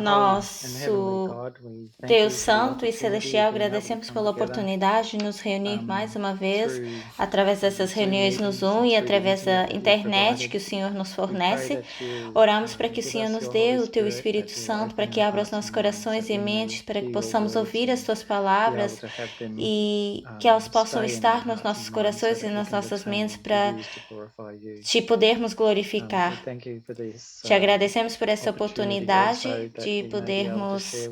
Nosso Deus Santo e Celestial, agradecemos pela oportunidade de nos reunir mais uma vez, através dessas reuniões no Zoom e através da internet que o Senhor nos fornece. Oramos para que o Senhor nos dê o Teu Espírito Santo, para que abra os nossos corações e mentes, para que possamos ouvir as Tuas palavras e que elas possam estar nos nossos corações e nas nossas mentes para Te podermos glorificar. Te agradecemos por essa oportunidade de podermos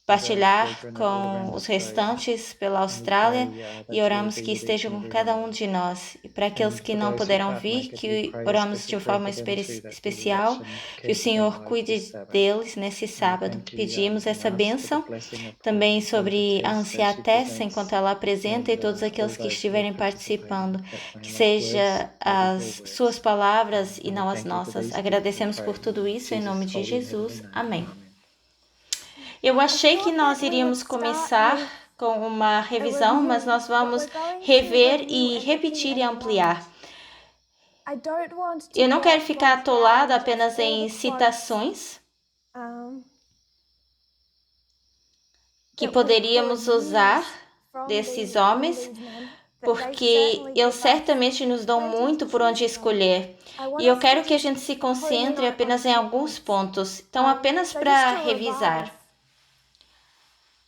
partilhar com os restantes pela Austrália e oramos que estejam com cada um de nós. E para aqueles que não puderam vir, que oramos de forma especial, que o Senhor cuide deles nesse sábado. Pedimos essa bênção também sobre a anciã Tessa, enquanto ela apresenta, e todos aqueles que estiverem participando, que seja as suas palavras e não as nossas. Agradecemos por tudo isso, em nome de Jesus. Amém. Eu achei que nós iríamos começar com uma revisão, mas nós vamos rever e repetir e ampliar. Eu não quero ficar atolada apenas em citações que poderíamos usar desses homens, porque eles certamente nos dão muito por onde escolher. E eu quero que a gente se concentre apenas em alguns pontos. Então, apenas para revisar.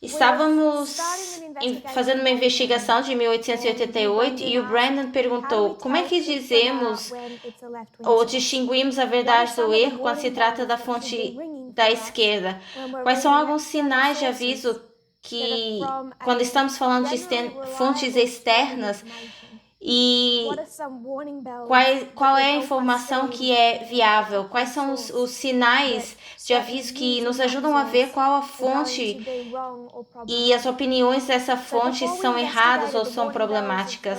Estávamos fazendo uma investigação de 1888 e o Brandon perguntou como é que dizemos ou distinguimos a verdade do erro quando se trata da fonte da esquerda. Quais são alguns sinais de aviso que, quando estamos falando de fontes externas, e qual é a informação que é viável? Quais são os sinais de aviso que nos ajudam a ver qual a fonte e as opiniões dessa fonte são erradas ou são problemáticas?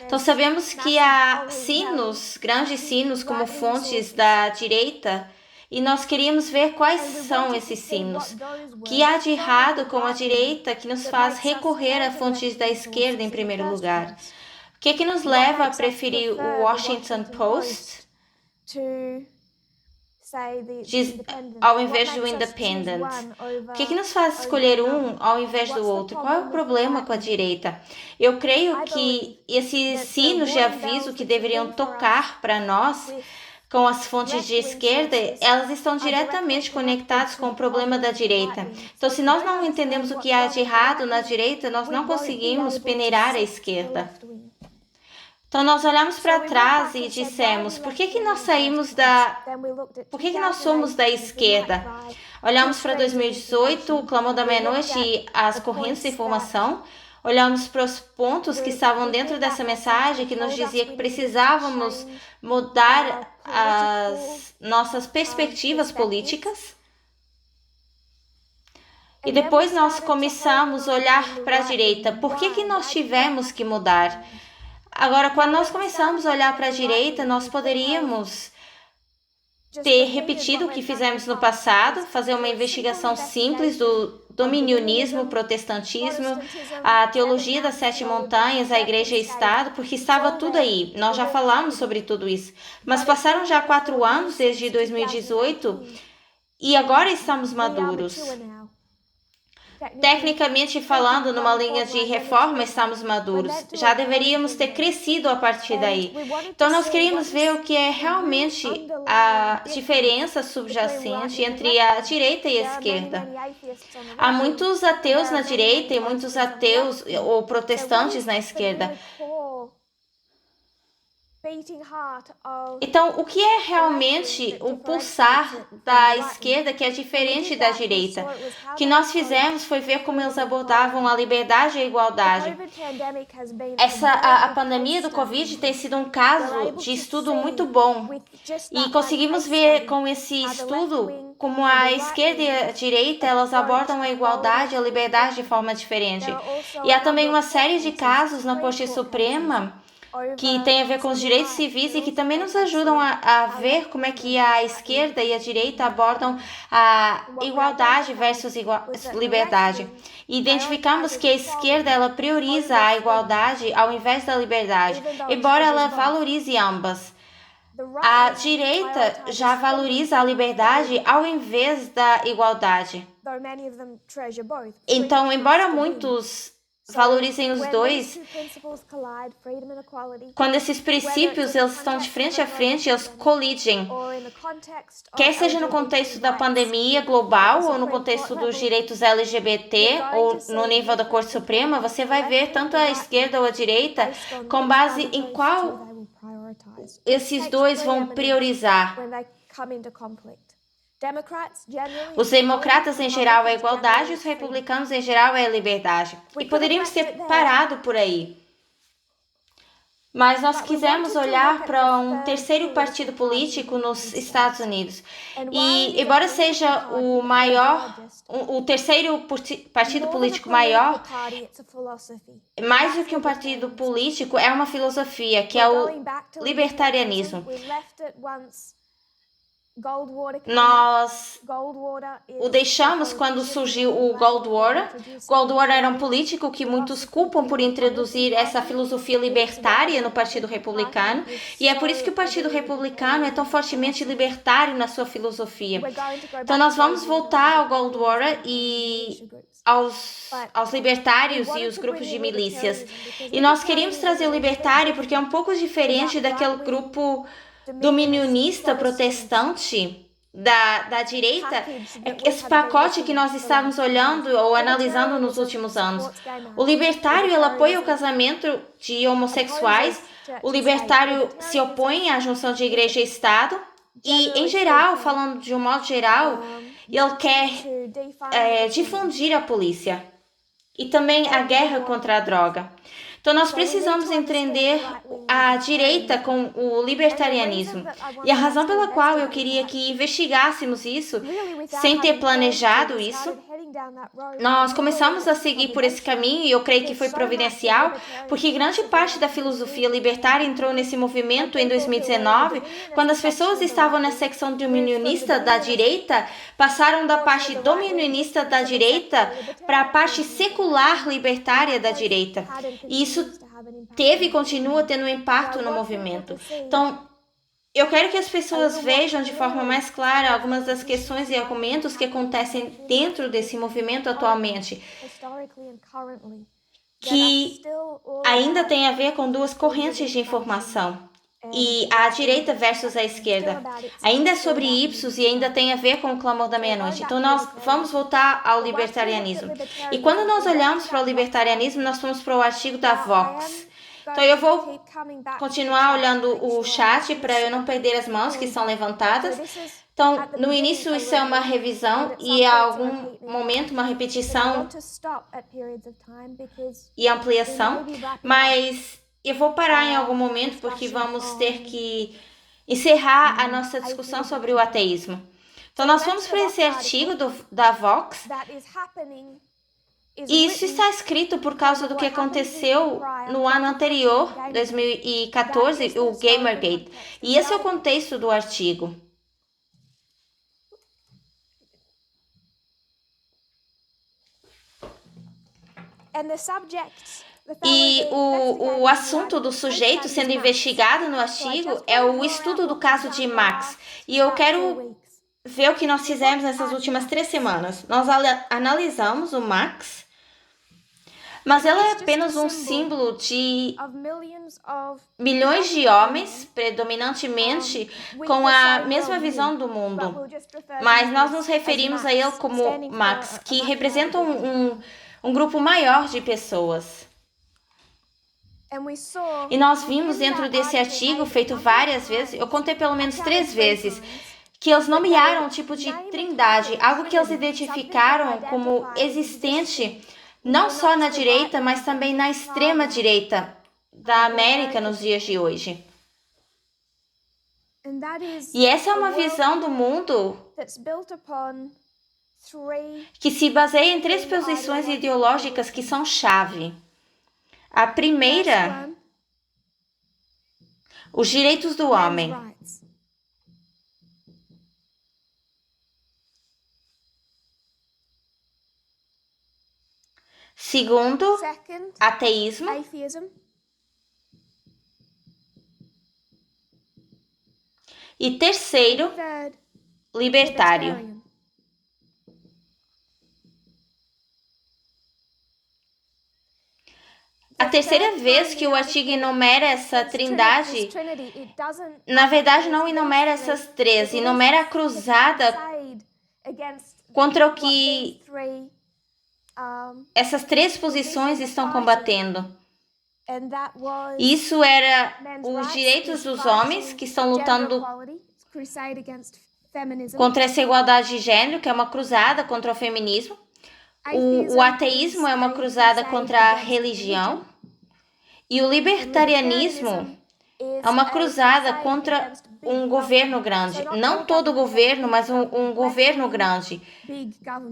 Então sabemos que há sinos, grandes sinos como fontes da direita, e nós queríamos ver quais são esses sinos. O que há de errado com a direita que nos faz recorrer a fontes da esquerda em primeiro lugar? O que nos leva a preferir o Washington Post ao invés do Independent? O que nos faz escolher um ao invés do outro? Qual é o problema com a direita? Eu creio que esses sinos de aviso que deveriam tocar para nós com as fontes de esquerda, elas estão diretamente conectadas com o problema da direita. Então, se nós não entendemos o que há de errado na direita, nós não conseguimos peneirar a esquerda. Então, nós olhamos para trás e dissemos, por que nós somos da esquerda? Olhamos para 2018, o clamor da meia-noite e as correntes de informação. Olhamos para os pontos que estavam dentro dessa mensagem, que nos dizia que precisávamos mudar as nossas perspectivas políticas. E depois nós começamos a olhar para a direita. Por que nós tivemos que mudar? Agora, quando nós começamos a olhar para a direita, nós poderíamos ter repetido o que fizemos no passado, fazer uma investigação simples do dominionismo, protestantismo, a teologia das 7 montanhas, a igreja e Estado, porque estava tudo aí. Nós já falamos sobre tudo isso. Mas passaram já 4 anos desde 2018 e agora estamos maduros. Tecnicamente falando, numa linha de reforma, estamos maduros. Já deveríamos ter crescido a partir daí. Então, nós queríamos ver o que é realmente a diferença subjacente entre a direita e a esquerda. Há muitos ateus na direita e muitos ateus ou protestantes na esquerda. Então, o que é realmente o pulsar da esquerda que é diferente da direita? O que nós fizemos foi ver como eles abordavam a liberdade e a igualdade. A pandemia do Covid tem sido um caso de estudo muito bom. E conseguimos ver com esse estudo como a esquerda e a direita, elas abordam a igualdade e a liberdade de forma diferente. E há também uma série de casos na Corte Suprema que tem a ver com os direitos civis e que também nos ajudam a ver como é que a esquerda e a direita abordam a igualdade versus liberdade. E identificamos que a esquerda ela prioriza a igualdade ao invés da liberdade, embora ela valorize ambas. A direita já valoriza a liberdade ao invés da igualdade. Então, embora muitos valorizem os dois, quando esses princípios eles estão de frente a frente, eles colidem. Quer seja no contexto da pandemia global ou no contexto dos direitos LGBT ou no nível da Corte Suprema, você vai ver tanto a esquerda ou a direita com base em qual esses dois vão priorizar. Os democratas em geral é a igualdade, os republicanos em geral é a liberdade. E poderíamos ter parado por aí. Mas nós quisemos olhar para um terceiro partido político nos Estados Unidos. E, embora seja o terceiro partido político maior, mais do que um partido político, é uma filosofia, que é o libertarianismo. Nós o deixamos quando surgiu o Goldwater. Goldwater era um político que muitos culpam por introduzir essa filosofia libertária no Partido Republicano, e é por isso que o Partido Republicano é tão fortemente libertário na sua filosofia. Então nós vamos voltar ao Goldwater e aos libertários e os grupos de milícias. E nós queríamos trazer o libertário porque é um pouco diferente daquele grupo dominionista protestante da direita, esse pacote que nós estávamos olhando ou analisando nos últimos anos. O libertário ele apoia o casamento de homossexuais, o libertário se opõe à junção de igreja e Estado e, em geral, falando de um modo geral, ele quer difundir a polícia e também a guerra contra a droga. Então, nós precisamos entender a direita com o libertarianismo. E a razão pela qual eu queria que investigássemos isso, sem ter planejado isso, nós começamos a seguir por esse caminho e eu creio que foi providencial, porque grande parte da filosofia libertária entrou nesse movimento em 2019, quando as pessoas estavam na secção dominionista da direita, passaram da parte dominionista da direita para a parte secular libertária da direita. E isso teve e continua tendo um impacto no movimento. Então, eu quero que as pessoas vejam de forma mais clara algumas das questões e argumentos que acontecem dentro desse movimento atualmente, que ainda tem a ver com duas correntes de informação, e a direita versus a esquerda. Ainda é sobre Ipsos e ainda tem a ver com o clamor da meia-noite. Então nós vamos voltar ao libertarianismo. E quando nós olhamos para o libertarianismo, nós fomos para o artigo da Vox. Então eu vou continuar olhando o chat para eu não perder as mãos que são levantadas. Então, no início isso é uma revisão e a algum momento uma repetição e ampliação, mas eu vou parar em algum momento porque vamos ter que encerrar a nossa discussão sobre o ateísmo. Então, nós vamos para esse artigo da Vox. E isso está escrito por causa do que aconteceu no ano anterior, 2014, o Gamergate. E esse é o contexto do artigo. E o assunto do sujeito sendo investigado no artigo é o estudo do caso de Max. E eu quero ver o que nós fizemos nessas últimas 3 semanas. Nós analisamos o Max, mas ela é apenas um símbolo de milhões de homens, predominantemente com a mesma visão do mundo. Mas nós nos referimos a ele como Max, que representa um grupo maior de pessoas. E nós vimos dentro desse artigo, feito várias vezes, eu contei pelo menos 3 vezes, que eles nomearam um tipo de trindade, algo que eles identificaram como existente não só na direita, mas também na extrema direita da América nos dias de hoje. E essa é uma visão do mundo que se baseia em 3 posições ideológicas que são chave. A primeira, os direitos do homem. Segundo, ateísmo. E terceiro, libertário. A terceira vez que o artigo enumera essa trindade, na verdade não enumera essas três, enumera a cruzada contra o que essas três posições estão combatendo. Isso era os direitos dos homens, que estão lutando contra essa igualdade de gênero, que é uma cruzada contra o feminismo. O ateísmo é uma cruzada contra a religião. E o libertarianismo é uma cruzada contra um governo grande. Não todo governo, mas um governo grande.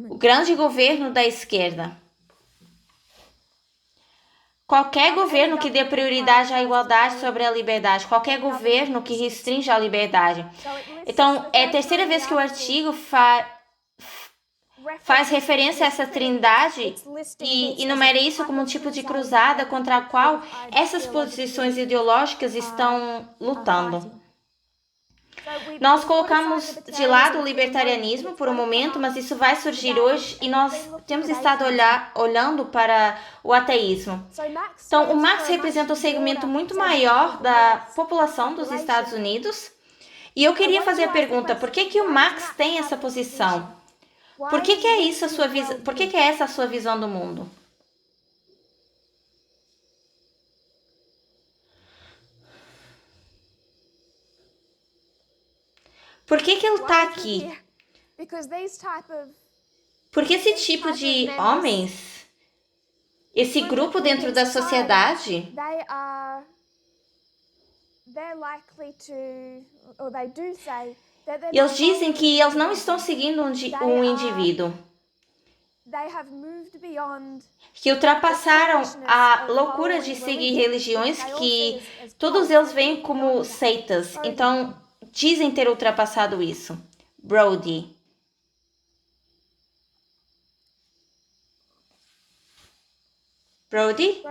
O grande governo da esquerda. Qualquer governo que dê prioridade à igualdade sobre a liberdade, qualquer governo que restrinja a liberdade. Então, é a terceira vez que o artigo faz referência a essa trindade e enumera isso como um tipo de cruzada contra a qual essas posições ideológicas estão lutando. Nós colocamos de lado o libertarianismo por um momento, mas isso vai surgir hoje e nós temos estado olhando para o ateísmo. Então, o Marx representa um segmento muito maior da população dos Estados Unidos. E eu queria fazer a pergunta, por que o Marx tem essa posição? Por que é isso a sua visão? Por que é essa a sua visão do mundo? Por que ele está aqui? Porque esse tipo de homens, esse grupo dentro da sociedade, eles dizem que eles não estão seguindo um indivíduo, que ultrapassaram a loucura de seguir religiões que todos eles veem como seitas. Então, dizem ter ultrapassado isso. Brody. Brody?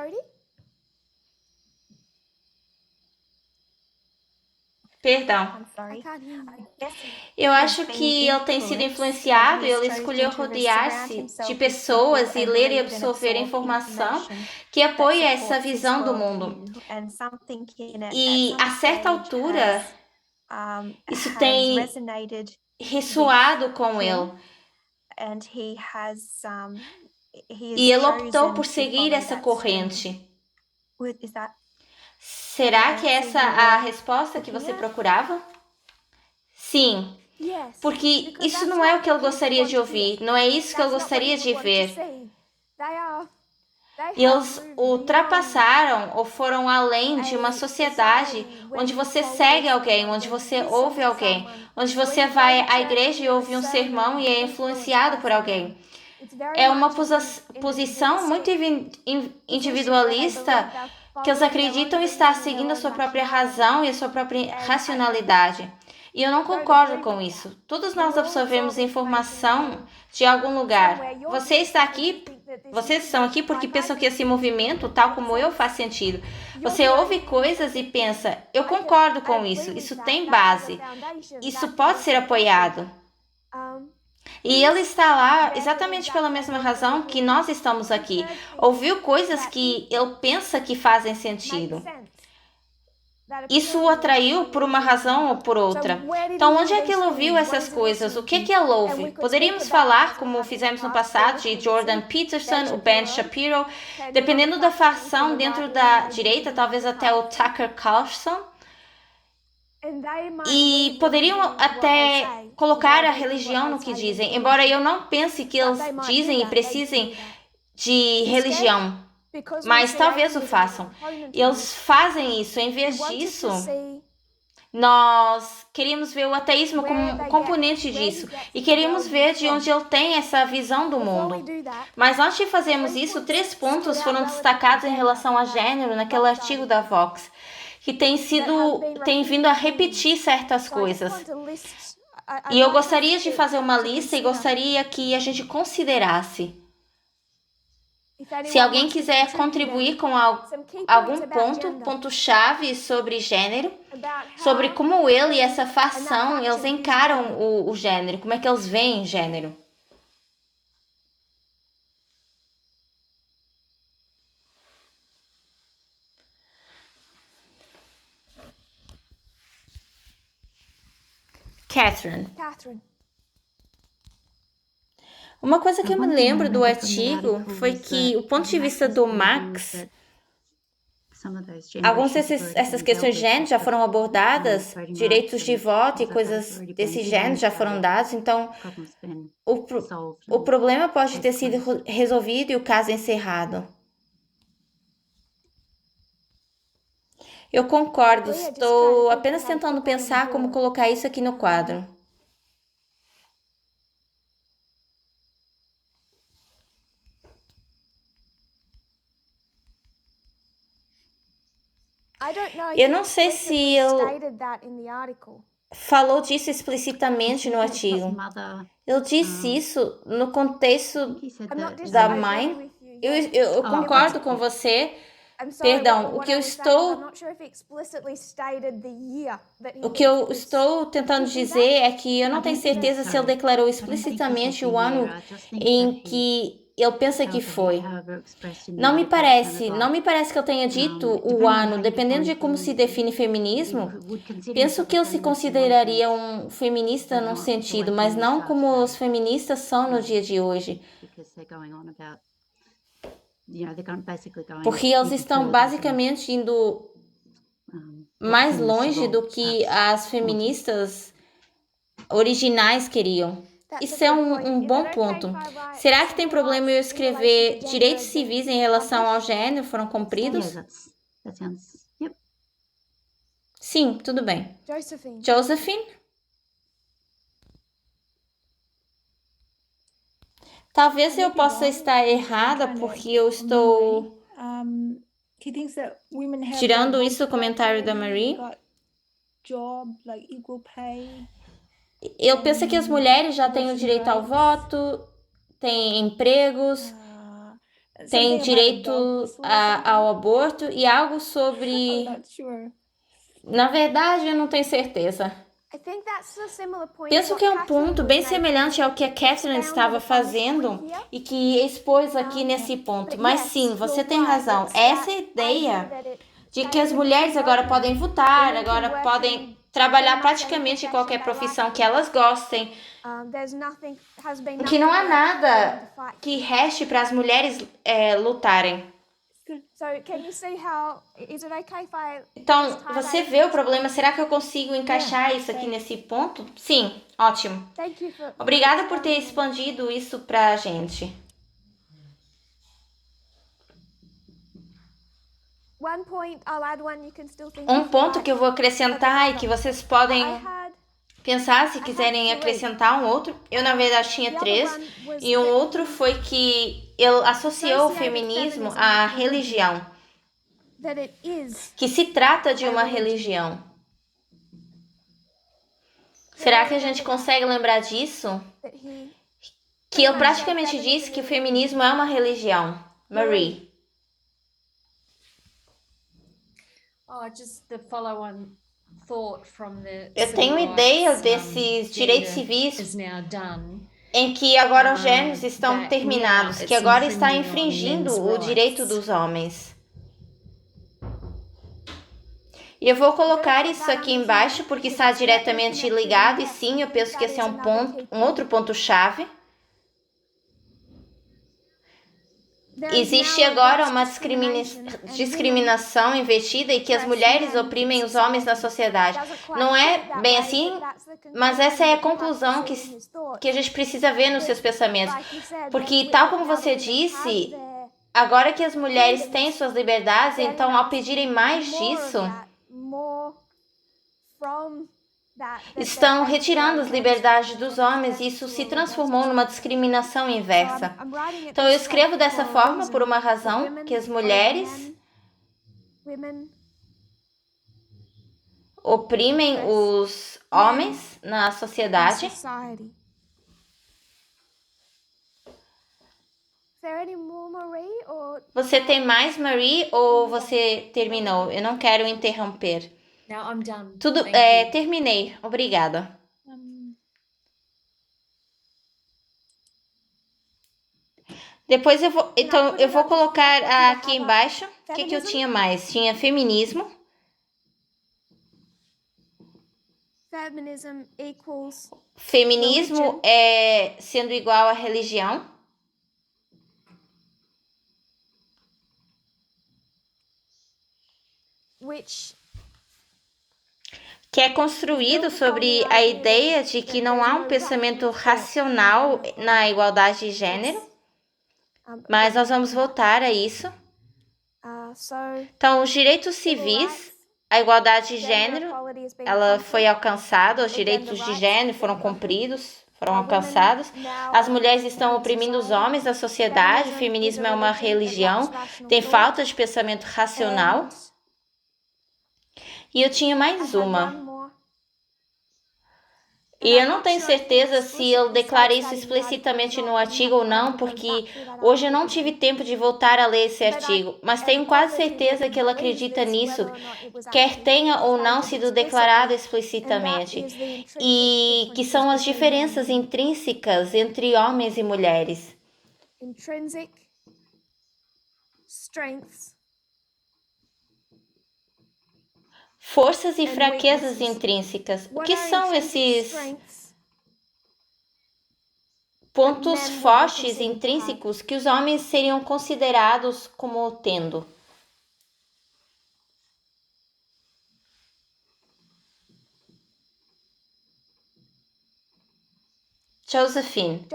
Perdão. Eu acho que ele tem sido influenciado, ele escolheu rodear-se de pessoas e ler e absorver informação que apoia essa visão do mundo. E a certa altura, isso tem ressoado com ele. E ele optou por seguir essa corrente. Será que essa é a resposta que você procurava? Sim, porque isso não é o que ele gostaria de ouvir, não é isso que ele gostaria de ver. Eles ultrapassaram ou foram além de uma sociedade onde você segue alguém, onde você ouve alguém, onde você vai à igreja e ouve um sermão e é influenciado por alguém. É uma posição muito individualista que eles acreditam estar seguindo a sua própria razão e a sua própria racionalidade. E eu não concordo com isso. Todos nós absorvemos informação de algum lugar. Vocês estão aqui porque pensam que esse movimento, tal como eu, faz sentido. Você ouve coisas e pensa, eu concordo com isso, isso tem base, isso pode ser apoiado. E ele está lá exatamente pela mesma razão que nós estamos aqui. Ouviu coisas que ele pensa que fazem sentido. Isso o atraiu por uma razão ou por outra. Então, onde é que ele ouviu essas coisas? O que ele ouve? Poderíamos falar, como fizemos no passado, de Jordan Peterson, o Ben Shapiro, dependendo da facção dentro da direita, talvez até o Tucker Carlson. E poderiam até colocar a religião no que dizem, embora eu não pense que eles dizem e precisem de religião, mas talvez o façam. Eles fazem isso. Em vez disso, nós queríamos ver o ateísmo como um componente disso e queríamos ver de onde ele tem essa visão do mundo. Mas antes de fazermos isso, 3 pontos foram destacados em relação a gênero naquele artigo da Vox, que tem vindo a repetir certas coisas. E eu gostaria de fazer uma lista e gostaria que a gente considerasse. Se alguém quiser contribuir com algum ponto-chave sobre gênero, sobre como ele e essa facção, eles encaram o gênero, como é que eles veem gênero. Catherine. Uma coisa que eu me lembro do artigo foi que o ponto de vista do Max, algumas dessas questões de gênero já foram abordadas, direitos de voto e coisas desse gênero já foram dados, então o problema pode ter sido resolvido e o caso encerrado. Eu concordo, estou apenas tentando pensar como colocar isso aqui no quadro. Eu não sei se ele falou disso explicitamente no artigo. Ele disse isso no contexto da mãe. Eu concordo com você. Perdão, o que eu estou tentando dizer é que eu não tenho certeza se ele declarou explicitamente o ano em que ele pensa que foi. Não me parece que ele tenha dito o ano, dependendo de como se define feminismo. Penso que ele se consideraria um feminista num sentido, mas não como os feministas são no dia de hoje. Porque eles estão basicamente indo mais longe do que as feministas originais queriam. Isso é um bom ponto. Será que tem problema eu escrever direitos civis em relação ao gênero foram cumpridos? Sim, tudo bem. Josephine? Talvez eu possa estar errada porque eu estou tirando isso do comentário da Marie. Eu penso que as mulheres já têm o direito ao voto, têm empregos, têm direito ao aborto e algo sobre... Na verdade, eu não tenho certeza. Penso que é um ponto bem semelhante ao que a Catherine estava fazendo e que expôs aqui nesse ponto. Mas sim, você tem razão. Essa ideia de que as mulheres agora podem votar, agora podem trabalhar praticamente em qualquer profissão que elas gostem, que não há nada que reste para as mulheres lutarem. Então, você vê o problema? Será que eu consigo encaixar isso aqui nesse ponto? Sim, ótimo. Obrigada por ter expandido isso pra gente. Um ponto que eu vou acrescentar e que vocês podem pensar se quiserem acrescentar um outro. Eu, na verdade, tinha 3. E um outro foi que ele associou o feminismo à religião. Que se trata de uma religião. Será que a gente consegue lembrar disso? Que ele praticamente disse que o feminismo é uma religião. Marie. Eu tenho ideia desses direitos civis em que agora os gêneros estão terminados, que agora está infringindo o direito dos homens. E eu vou colocar isso aqui embaixo porque está diretamente ligado e sim, eu penso que esse é um outro ponto-chave. Existe agora uma discriminação invertida e que as mulheres oprimem os homens na sociedade. Não é bem assim, mas essa é a conclusão que a gente precisa ver nos seus pensamentos. Porque, tal como você disse, agora que as mulheres têm suas liberdades, então ao pedirem mais disso, estão retirando as liberdades dos homens e isso se transformou numa discriminação inversa. Então eu escrevo dessa forma por uma razão, que as mulheres oprimem os homens na sociedade. Você tem mais, Marie, ou você terminou? Eu não quero interromper. Tudo, terminei. Obrigada. Depois eu vou colocar aqui embaixo o que eu tinha mais. Tinha feminismo. Feminismo é sendo igual à religião. Que é construído sobre a ideia de que não há um pensamento racional na igualdade de gênero, mas nós vamos voltar a isso. Então, os direitos civis, a igualdade de gênero, ela foi alcançada, os direitos de gênero foram cumpridos, foram alcançados. As mulheres estão oprimindo os homens da sociedade, o feminismo é uma religião, tem falta de pensamento racional. E eu tinha mais uma. E eu não tenho certeza se eu declarei isso explicitamente no artigo ou não, porque hoje eu não tive tempo de voltar a ler esse artigo, mas tenho quase certeza que ela acredita nisso, quer tenha ou não sido declarado explicitamente, e que são as diferenças intrínsecas entre homens e mulheres. Forças e fraquezas intrínsecas. O que são esses pontos fortes intrínsecos que os homens seriam considerados como tendo? Josephine.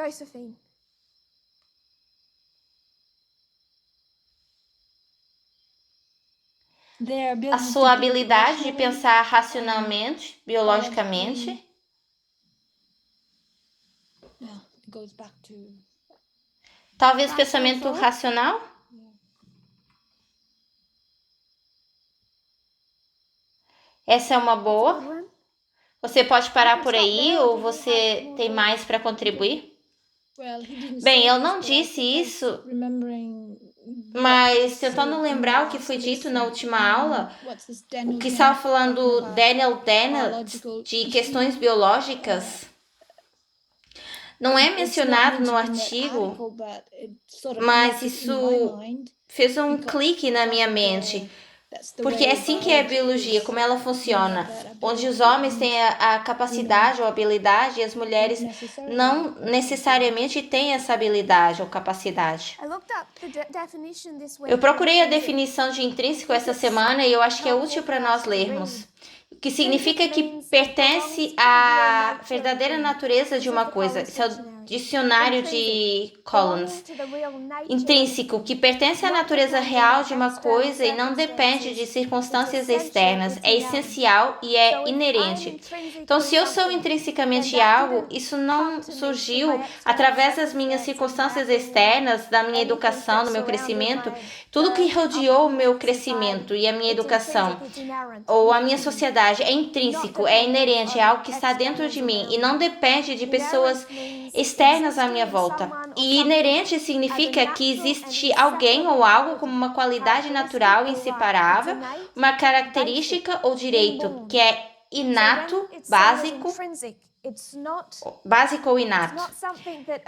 A sua habilidade de pensar racionalmente, biologicamente. Talvez pensamento racional. Essa é uma boa. Você pode parar por aí ou você tem mais para contribuir? Bem, ele não disse isso, mas tentando lembrar o que foi dito na última aula, o que estava falando Daniel Dennett de questões biológicas, não é mencionado no artigo, mas isso fez um clique na minha mente. Porque é assim que é a biologia, como ela funciona, onde os homens têm a capacidade ou habilidade e as mulheres não necessariamente têm essa habilidade ou capacidade. Eu procurei a definição de intrínseco essa semana e eu acho que é útil para nós lermos. O que significa que pertence à verdadeira natureza de uma coisa. Esse é o dicionário de Collins. Intrínseco, que pertence à natureza real de uma coisa e não depende de circunstâncias externas, é essencial e é inerente. Então, se eu sou intrinsecamente algo, isso não surgiu através das minhas circunstâncias externas, da minha educação, do meu crescimento. Tudo que rodeou o meu crescimento e a minha educação, ou a minha sociedade, é intrínseco, é inerente, é algo que está dentro de mim e não depende de pessoas externas à minha volta. E inerente significa que existe alguém ou algo como uma qualidade natural inseparável, uma característica ou direito que é inato, básico ou inato.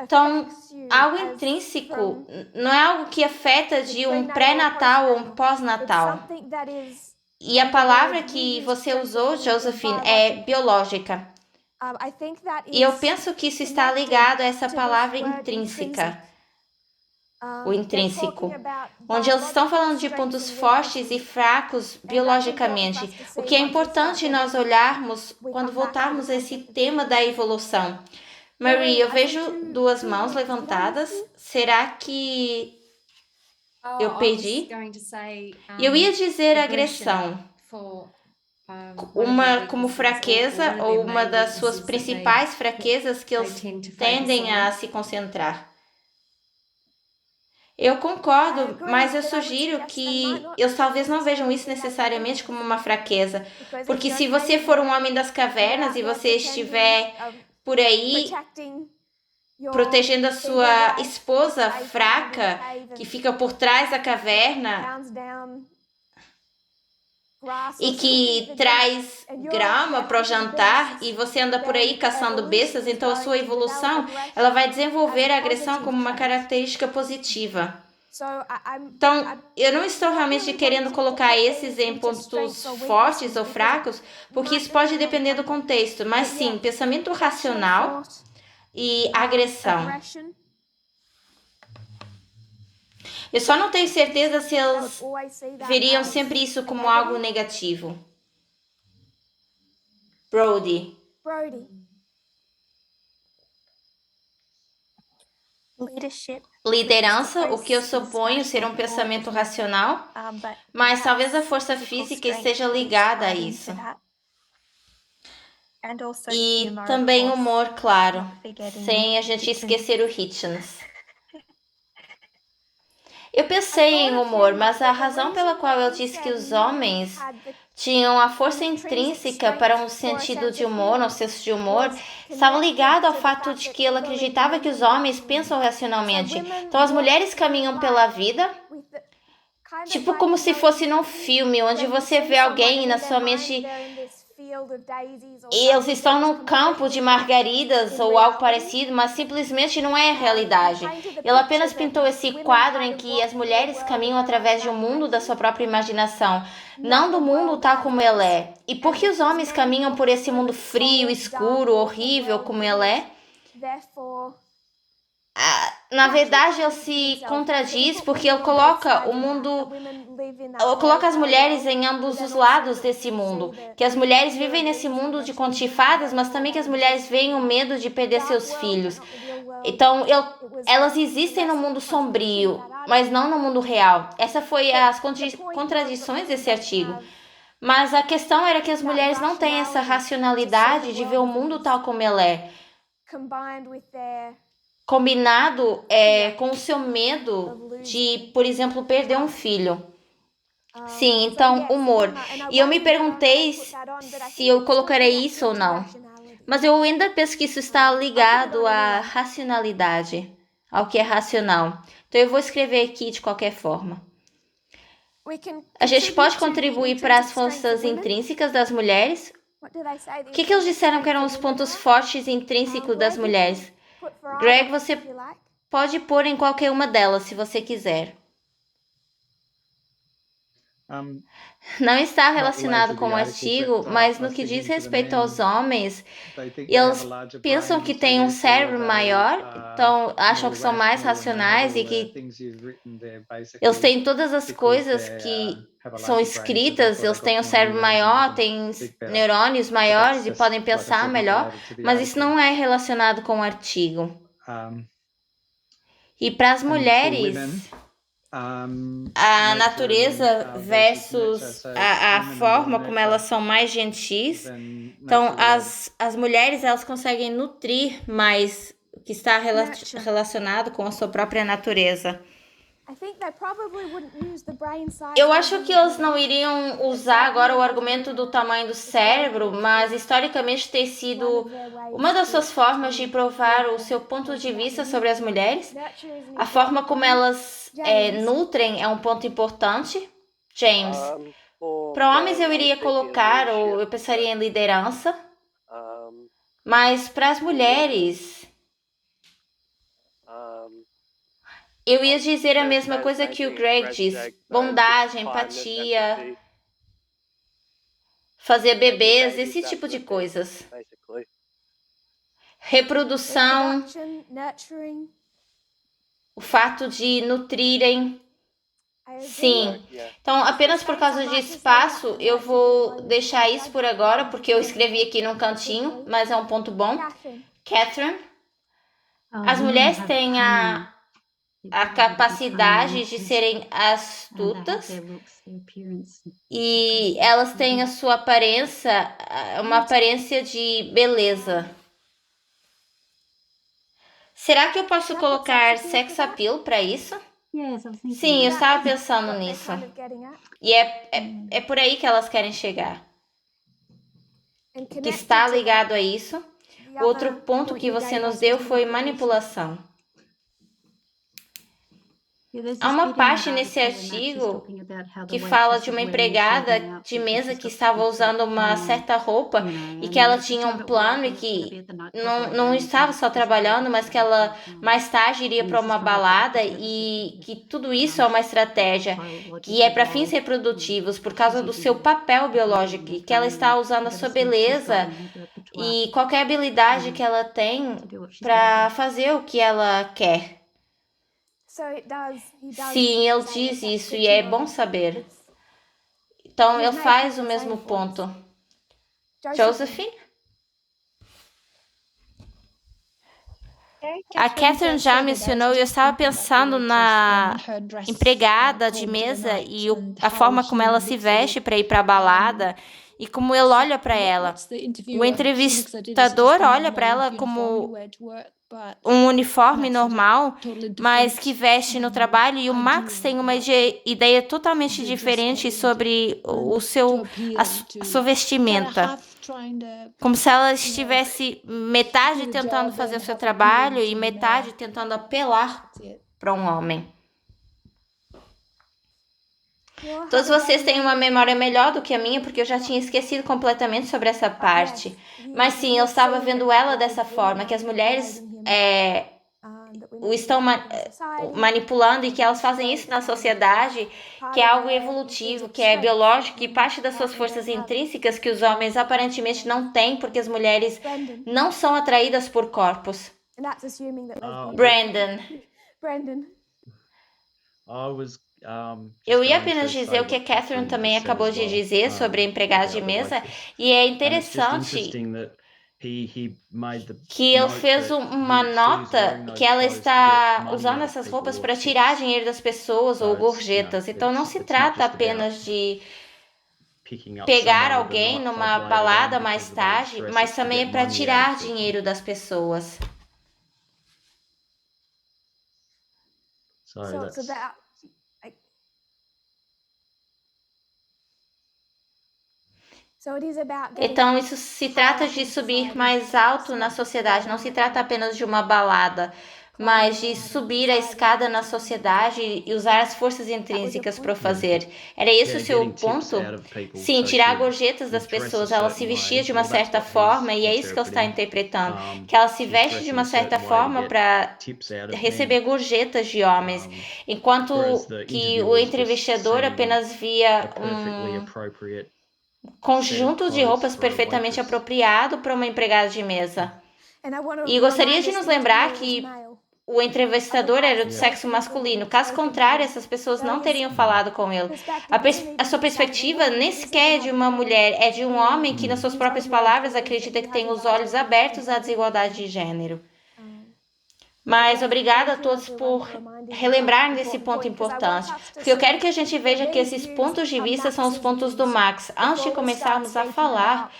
Então, algo intrínseco não é algo que afeta de um pré-natal ou um pós-natal. E a palavra que você usou, Josephine, é biológica. E eu penso que isso está ligado a essa palavra intrínseca, o intrínseco, onde eles estão falando de pontos fortes e fracos biologicamente, o que é importante nós olharmos quando voltarmos a esse tema da evolução. Marie, eu vejo duas mãos levantadas. Será que eu perdi? Eu ia dizer agressão. Uma como fraqueza ou uma das suas principais fraquezas que eles tendem a se concentrar. Eu concordo, mas eu sugiro que eles talvez não vejam isso necessariamente como uma fraqueza, porque se você for um homem das cavernas e você estiver por aí protegendo a sua esposa fraca, que fica por trás da caverna e que traz grama para o jantar, e você anda por aí caçando bestas, então a sua evolução ela vai desenvolver a agressão como uma característica positiva. Então, eu não estou realmente querendo colocar esses em pontos fortes ou fracos, porque isso pode depender do contexto, mas sim, pensamento racional e agressão. Eu só não tenho certeza se eles veriam sempre isso como algo negativo. Brody. Liderança, o que eu suponho ser um pensamento racional, mas talvez a força física esteja ligada a isso. E também humor, claro, sem a gente esquecer o Hitchens. Eu pensei em humor, mas a razão pela qual eu disse que os homens tinham a força intrínseca para um sentido de humor, um senso de humor, estava ligado ao fato de que ela acreditava que os homens pensam racionalmente. Então as mulheres caminham pela vida, tipo como se fosse num filme, onde você vê alguém e na sua mente eles estão num campo de margaridas ou algo parecido, mas simplesmente não é a realidade. Ele apenas pintou esse quadro em que as mulheres caminham através de um mundo da sua própria imaginação, não do mundo tal como ele é. E por que os homens caminham por esse mundo frio, escuro, horrível como ele é? Na verdade, ele se contradiz porque ele coloca o mundo, coloca as mulheres em ambos os lados desse mundo. Que as mulheres vivem nesse mundo de contos de fadas, mas também que as mulheres veem o medo de perder seus filhos. Então, elas existem no mundo sombrio, mas não no mundo real. Essa foi as contradições desse artigo. Mas a questão era que as mulheres não têm essa racionalidade de ver o mundo tal como ele é. Combinado com o seu medo de, por exemplo, perder um filho. Sim, então, humor. E eu me perguntei se eu colocarei isso ou não. Mas eu ainda penso que isso está ligado à racionalidade, ao que é racional. Então eu vou escrever aqui de qualquer forma. A gente pode contribuir para as forças intrínsecas das mulheres. O que eles disseram que eram os pontos fortes intrínsecos das mulheres? Greg, você pode pôr em qualquer uma delas, se você quiser. Não está relacionado com o artigo, mas no que diz respeito aos homens, eles pensam que têm um cérebro maior, então acham que são mais racionais e que eles têm todas as coisas que são escritas, eles têm um cérebro maior, têm neurônios maiores e podem pensar melhor, mas isso não é relacionado com o artigo. E para as mulheres, a natureza versus a forma como elas são mais gentis. Então, as mulheres, elas conseguem nutrir mais o que está relacionado com a sua própria natureza. Eu acho que eles não iriam usar agora o argumento do tamanho do cérebro, mas historicamente tem sido uma das suas formas de provar o seu ponto de vista sobre as mulheres. A forma como elas nutrem é um ponto importante. James, para homens eu iria colocar, ou eu pensaria em liderança, mas para as mulheres eu ia dizer a mesma coisa que o Greg disse: bondade, empatia, fazer bebês, esse tipo de coisas. Reprodução, o fato de nutrirem. Sim. Então, apenas por causa de espaço, eu vou deixar isso por agora, porque eu escrevi aqui num cantinho, mas é um ponto bom. Catherine, as mulheres têm a capacidade de serem astutas e elas têm a sua aparência, uma aparência de beleza. Será que eu posso colocar sex appeal para isso? Sim, eu estava pensando nisso. E é por aí que elas querem chegar. Que está ligado a isso. Outro ponto que você nos deu foi manipulação. Há uma parte nesse artigo que fala de uma empregada de mesa que estava usando uma certa roupa e que ela tinha um plano e que não estava só trabalhando, mas que ela mais tarde iria para uma balada e que tudo isso é uma estratégia que é para fins reprodutivos por causa do seu papel biológico e que ela está usando a sua beleza e qualquer habilidade que ela tem para fazer o que ela quer. Sim, ele diz isso e é bom saber. Então, ele faz o mesmo ponto. Josephine? A Catherine já mencionou, eu estava pensando na empregada de mesa e a forma como ela se veste para ir para a balada e como ele olha para ela. O entrevistador olha para ela como um uniforme normal, mas que veste no trabalho, e o Max tem uma ideia totalmente diferente sobre a sua vestimenta. Como se ela estivesse metade tentando fazer o seu trabalho e metade tentando apelar para um homem. Todos vocês têm uma memória melhor do que a minha, porque eu já tinha esquecido completamente sobre essa parte. Mas sim, eu estava vendo ela dessa forma, que as mulheres o estão manipulando e que elas fazem isso na sociedade, que é algo evolutivo, que é biológico e parte das suas forças intrínsecas que os homens aparentemente não têm, porque as mulheres não são atraídas por corpos. Brandon. Eu ia apenas dizer o que a Catherine também acabou de dizer sobre empregados de mesa, e é interessante que ele fez uma nota que ela está usando essas roupas para tirar dinheiro das pessoas ou gorjetas. Então não se trata apenas de pegar alguém numa balada mais tarde, mas também é para tirar dinheiro das pessoas. Então, isso se trata de subir mais alto na sociedade, não se trata apenas de uma balada, mas de subir a escada na sociedade e usar as forças intrínsecas para o fazer. Era esse o seu ponto? Sim, tirar gorjetas das pessoas. Ela se vestia de uma certa forma e é isso que ele está interpretando. Que ela se veste de uma certa forma para receber gorjetas de homens, enquanto que o entrevistador apenas via conjunto de roupas perfeitamente apropriado para uma empregada de mesa. E gostaria de nos lembrar que o entrevistador era do sexo masculino. Caso contrário, essas pessoas não teriam falado com ele. A sua perspectiva nem sequer é de uma mulher, é de um homem que, nas suas próprias palavras, acredita que tem os olhos abertos à desigualdade de gênero. Mas obrigada a todos por relembrar desse ponto importante, porque eu quero que a gente veja que esses pontos de vista são os pontos do Max, antes de começarmos a falar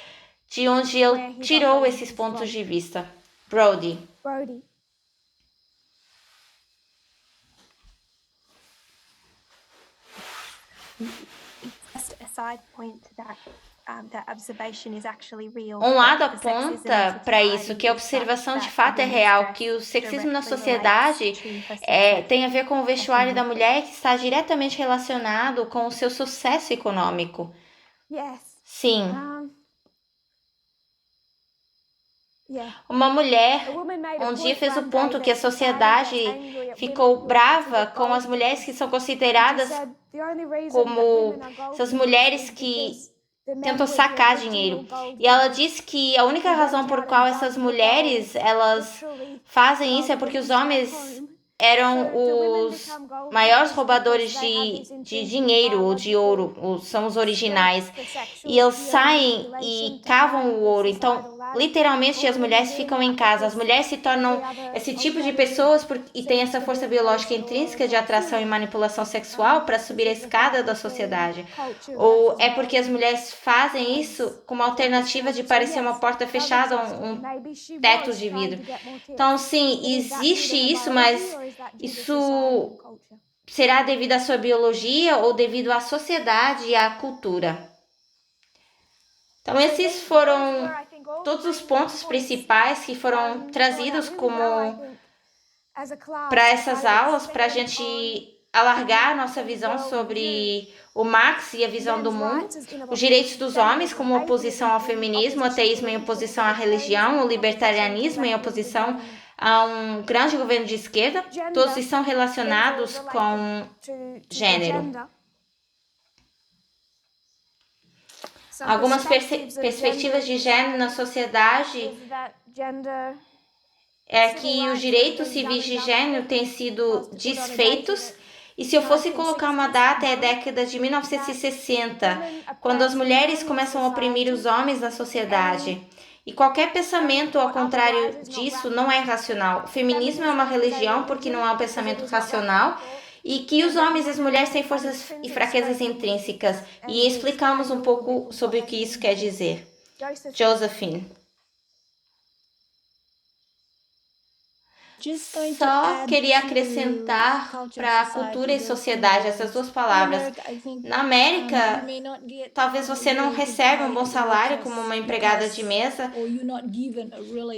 de onde ele tirou esses pontos de vista. Brody. Um lado aponta para isso, que a observação de fato é real, que o sexismo na sociedade tem a ver com o vestuário da mulher que está diretamente relacionado com o seu sucesso econômico. Sim. Uma mulher um dia fez o ponto que a sociedade ficou brava com as mulheres que são consideradas como essas mulheres que tentam sacar dinheiro. E ela disse que a única razão por qual essas mulheres elas fazem isso é porque os homens eram os maiores roubadores de dinheiro ou de ouro, são os originais. E eles saem e cavam o ouro. Então, literalmente, as mulheres ficam em casa. As mulheres se tornam esse tipo de pessoas e têm essa força biológica intrínseca de atração e manipulação sexual para subir a escada da sociedade. Ou é porque as mulheres fazem isso como alternativa de parecer uma porta fechada, um teto de vidro. Então, sim, existe isso, mas isso será devido à sua biologia ou devido à sociedade e à cultura. Então, esses foram todos os pontos principais que foram trazidos como para essas aulas, para a gente alargar a nossa visão sobre o Marx e a visão do mundo, os direitos dos homens como oposição ao feminismo, o ateísmo em oposição à religião, o libertarianismo em oposição a um grande governo de esquerda, todos estão relacionados com gênero. Algumas perspectivas de gênero na sociedade é que os direitos civis de gênero têm sido desfeitos, e se eu fosse colocar uma data, é a década de 1960, quando as mulheres começam a oprimir os homens na sociedade. E qualquer pensamento ao contrário disso não é racional. O feminismo é uma religião porque não é um pensamento racional, e que os homens e as mulheres têm forças e fraquezas intrínsecas. E explicamos um pouco sobre o que isso quer dizer. Josephine. Só queria acrescentar para cultura e sociedade essas duas palavras. Na América, talvez você não receba um bom salário como uma empregada de mesa,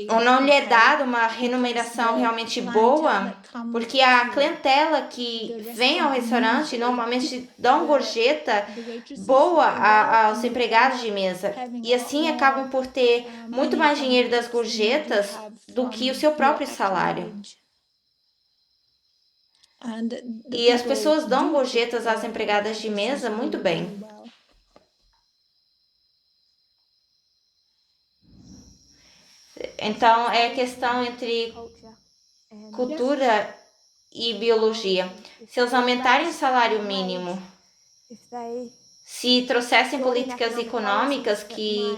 ou não lhe é dada uma remuneração realmente boa, porque a clientela que vem ao restaurante normalmente dá uma gorjeta boa aos empregados de mesa, e assim acabam por ter muito mais dinheiro das gorjetas do que o seu próprio salário. E as pessoas dão gorjetas às empregadas de mesa muito bem. Então, é a questão entre cultura e biologia. Se eles aumentarem o salário mínimo, se trouxessem políticas econômicas que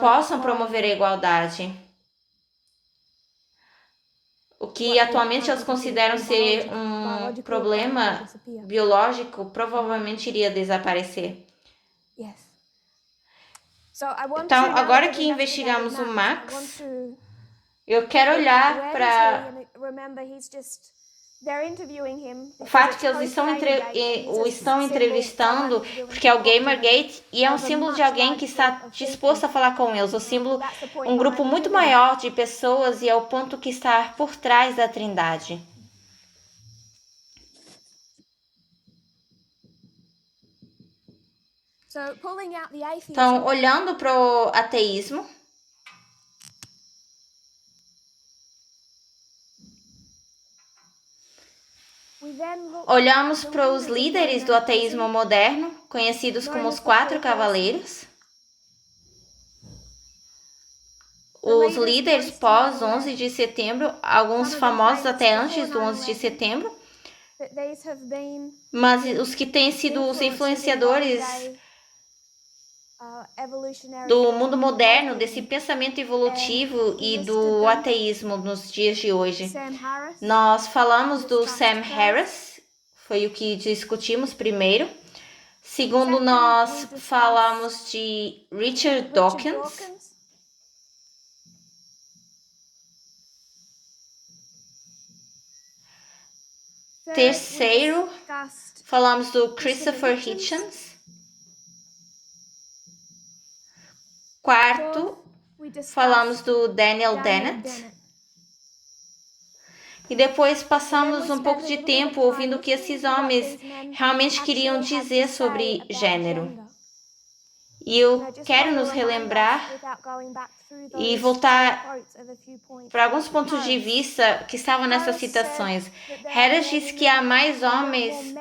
possam promover a igualdade, o que atualmente eles consideram ser um problema biológico, provavelmente iria desaparecer. Então, agora que investigamos o Max, eu quero olhar para o fato que eles o estão entrevistando, porque é o Gamergate, e é um símbolo de alguém que está disposto a falar com eles. O símbolo, um grupo muito maior de pessoas, e é o ponto que está por trás da Trindade. Então, olhando para o ateísmo, olhamos para os líderes do ateísmo moderno, conhecidos como os Quatro Cavaleiros. Os líderes pós 11 de setembro, alguns famosos até antes do 11 de setembro, mas os que têm sido os influenciadores do mundo moderno, desse pensamento evolutivo e do ateísmo nos dias de hoje. Nós falamos do Sam Harris, foi o que discutimos primeiro. Segundo, nós falamos de Richard Dawkins. Terceiro, falamos do Christopher Hitchens. Quarto, falamos do Daniel Dennett. E depois passamos um pouco de tempo ouvindo o que esses homens realmente queriam dizer sobre gênero. E eu quero nos relembrar e voltar para alguns pontos de vista que estavam nessas citações. Harris diz que há mais homens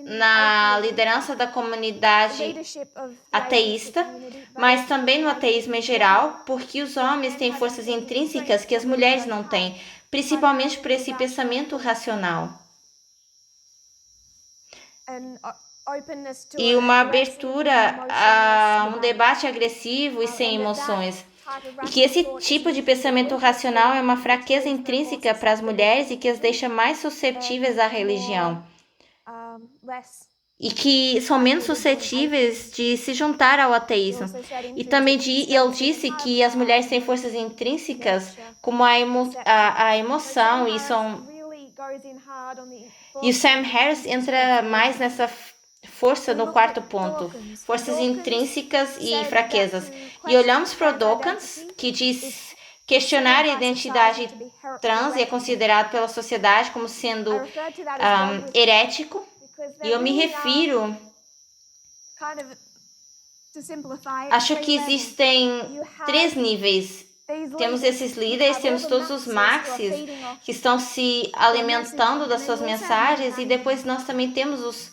na liderança da comunidade ateísta, mas também no ateísmo em geral, porque os homens têm forças intrínsecas que as mulheres não têm, principalmente por esse pensamento racional. E uma abertura a um debate agressivo e sem emoções. E que esse tipo de pensamento racional é uma fraqueza intrínseca para as mulheres e que as deixa mais suscetíveis à religião. E que são menos suscetíveis de se juntar ao ateísmo. E também ele disse que as mulheres têm forças intrínsecas, como a emoção, e o Sam Harris entra mais nessa força no quarto ponto, forças intrínsecas e fraquezas. E olhamos para o Dawkins, que diz questionar a identidade trans e é considerado pela sociedade como sendo herético. E eu me refiro, acho que existem 3 níveis. Temos esses líderes, temos todos os maxis que estão se alimentando das suas mensagens, e depois nós também temos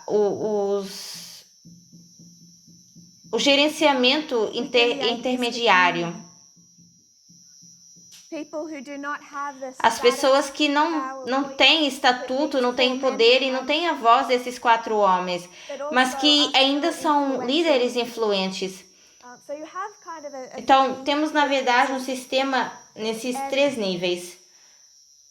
o gerenciamento intermediário. As pessoas que não têm estatuto, não têm poder e não têm a voz desses 4 homens, mas que ainda são líderes influentes. Então, temos na verdade um sistema nesses 3 níveis.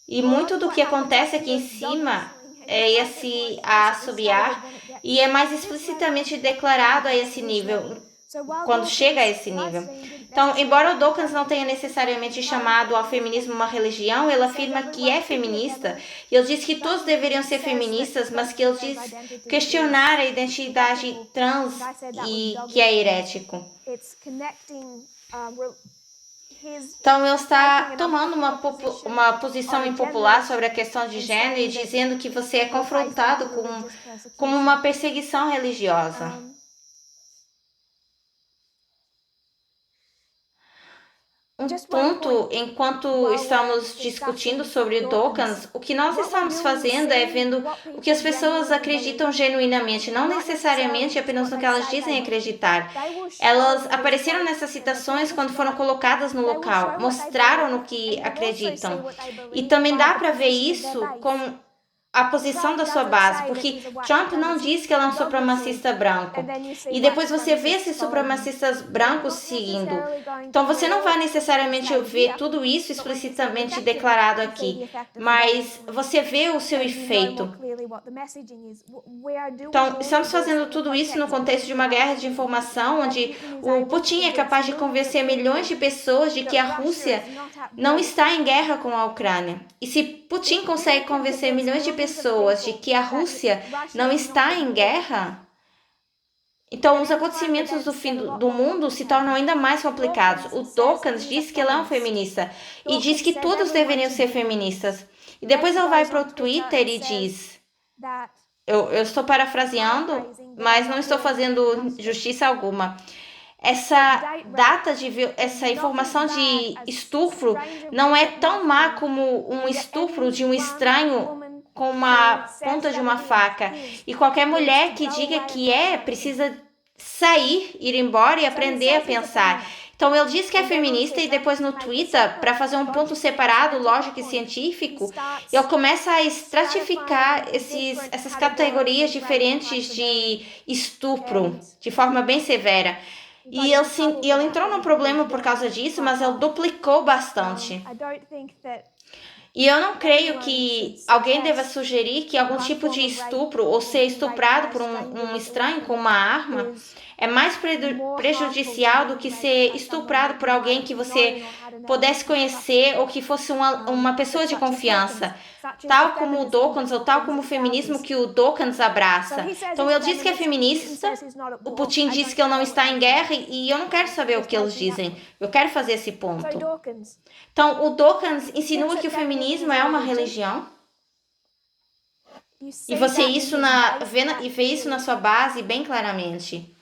E muito do que acontece aqui em cima é esse assobiar, e é mais explicitamente declarado a esse nível, quando chega a esse nível. Então, embora o Dawkins não tenha necessariamente chamado ao feminismo uma religião, ele afirma que é feminista, e ele diz que todos deveriam ser feministas, mas que ele diz questionar a identidade trans e que é herético. Então, ele está tomando uma posição impopular sobre a questão de gênero e dizendo que você é confrontado com uma perseguição religiosa. Um ponto, enquanto estamos discutindo sobre Dawkins, o que nós estamos fazendo é vendo o que as pessoas acreditam genuinamente, não necessariamente apenas no que elas dizem acreditar. Elas apareceram nessas citações quando foram colocadas no local, mostraram no que acreditam. E também dá para ver isso com a posição da sua base, porque Trump não diz que ele é um supremacista branco, e depois você vê esses supremacistas brancos seguindo. Então você não vai necessariamente ver tudo isso explicitamente declarado aqui, mas você vê o seu efeito. Então, estamos fazendo tudo isso no contexto de uma guerra de informação, onde o Putin é capaz de convencer milhões de pessoas de que a Rússia não está em guerra com a Ucrânia. E se Putin consegue convencer milhões de pessoas de que a Rússia não está em guerra, então os acontecimentos do fim do mundo se tornam ainda mais complicados. O Dawkins diz que ele é um feminista e diz que todos deveriam ser feministas. E depois ele vai para o Twitter e diz... Eu estou parafraseando, mas não estou fazendo justiça alguma. Essa informação de estupro não é tão má como um estupro de um estranho com uma ponta de uma faca. E qualquer mulher que diga que precisa sair, ir embora e aprender a pensar. Então ele diz que é feminista e depois no Twitter, para fazer um ponto separado, lógico e científico, ele começa a estratificar essas categorias diferentes de estupro de forma bem severa. E ele entrou num problema por causa disso, mas ele duplicou bastante. E eu não creio que alguém deva sugerir que algum tipo de estupro ou ser estuprado por um estranho com uma arma é mais prejudicial do que ser estuprado por alguém que você pudesse conhecer ou que fosse uma pessoa de confiança, tal como o Dawkins ou tal como o feminismo que o Dawkins abraça. Então ele diz que é feminista, o Putin diz que ele não está em guerra e eu não quero saber o que eles dizem, eu quero fazer esse ponto. Então o Dawkins insinua que o feminismo é uma religião. E você vê isso na sua base bem claramente.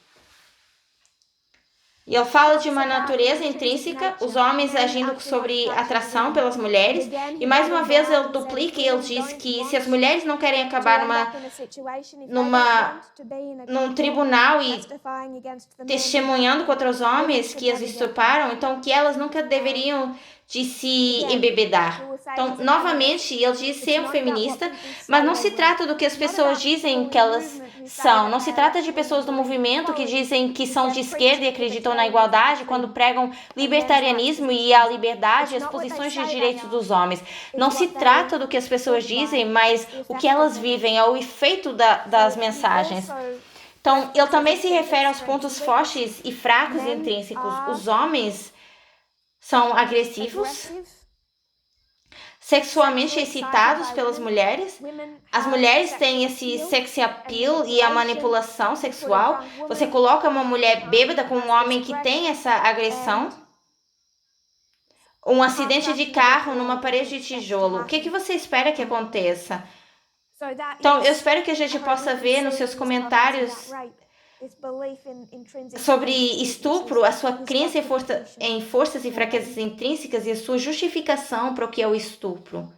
E ele fala de uma natureza intrínseca, os homens agindo sobre atração pelas mulheres. E mais uma vez ele duplica e ele diz que se as mulheres não querem acabar num tribunal e testemunhando contra os homens que as estupraram, então que elas nunca deveriam de se embebedar. Então, novamente, ele diz ser um feminista, mas não se trata do que as pessoas dizem que elas são. Não se trata de pessoas do movimento que dizem que são de esquerda e acreditam na igualdade quando pregam libertarianismo e a liberdade e as posições de direitos dos homens. Não se trata do que as pessoas dizem, mas o que elas vivem, é o efeito das mensagens. Então, ele também se refere aos pontos fortes e fracos e intrínsecos. Os homens são agressivos, sexualmente excitados pelas mulheres. As mulheres têm esse sex appeal e a manipulação sexual. Você coloca uma mulher bêbada com um homem que tem essa agressão. Um acidente de carro numa parede de tijolo. O que você espera que aconteça? Então, eu espero que a gente possa ver nos seus comentários sobre estupro a sua crença em forças e fraquezas intrínsecas e a sua justificação para o que é o estupro.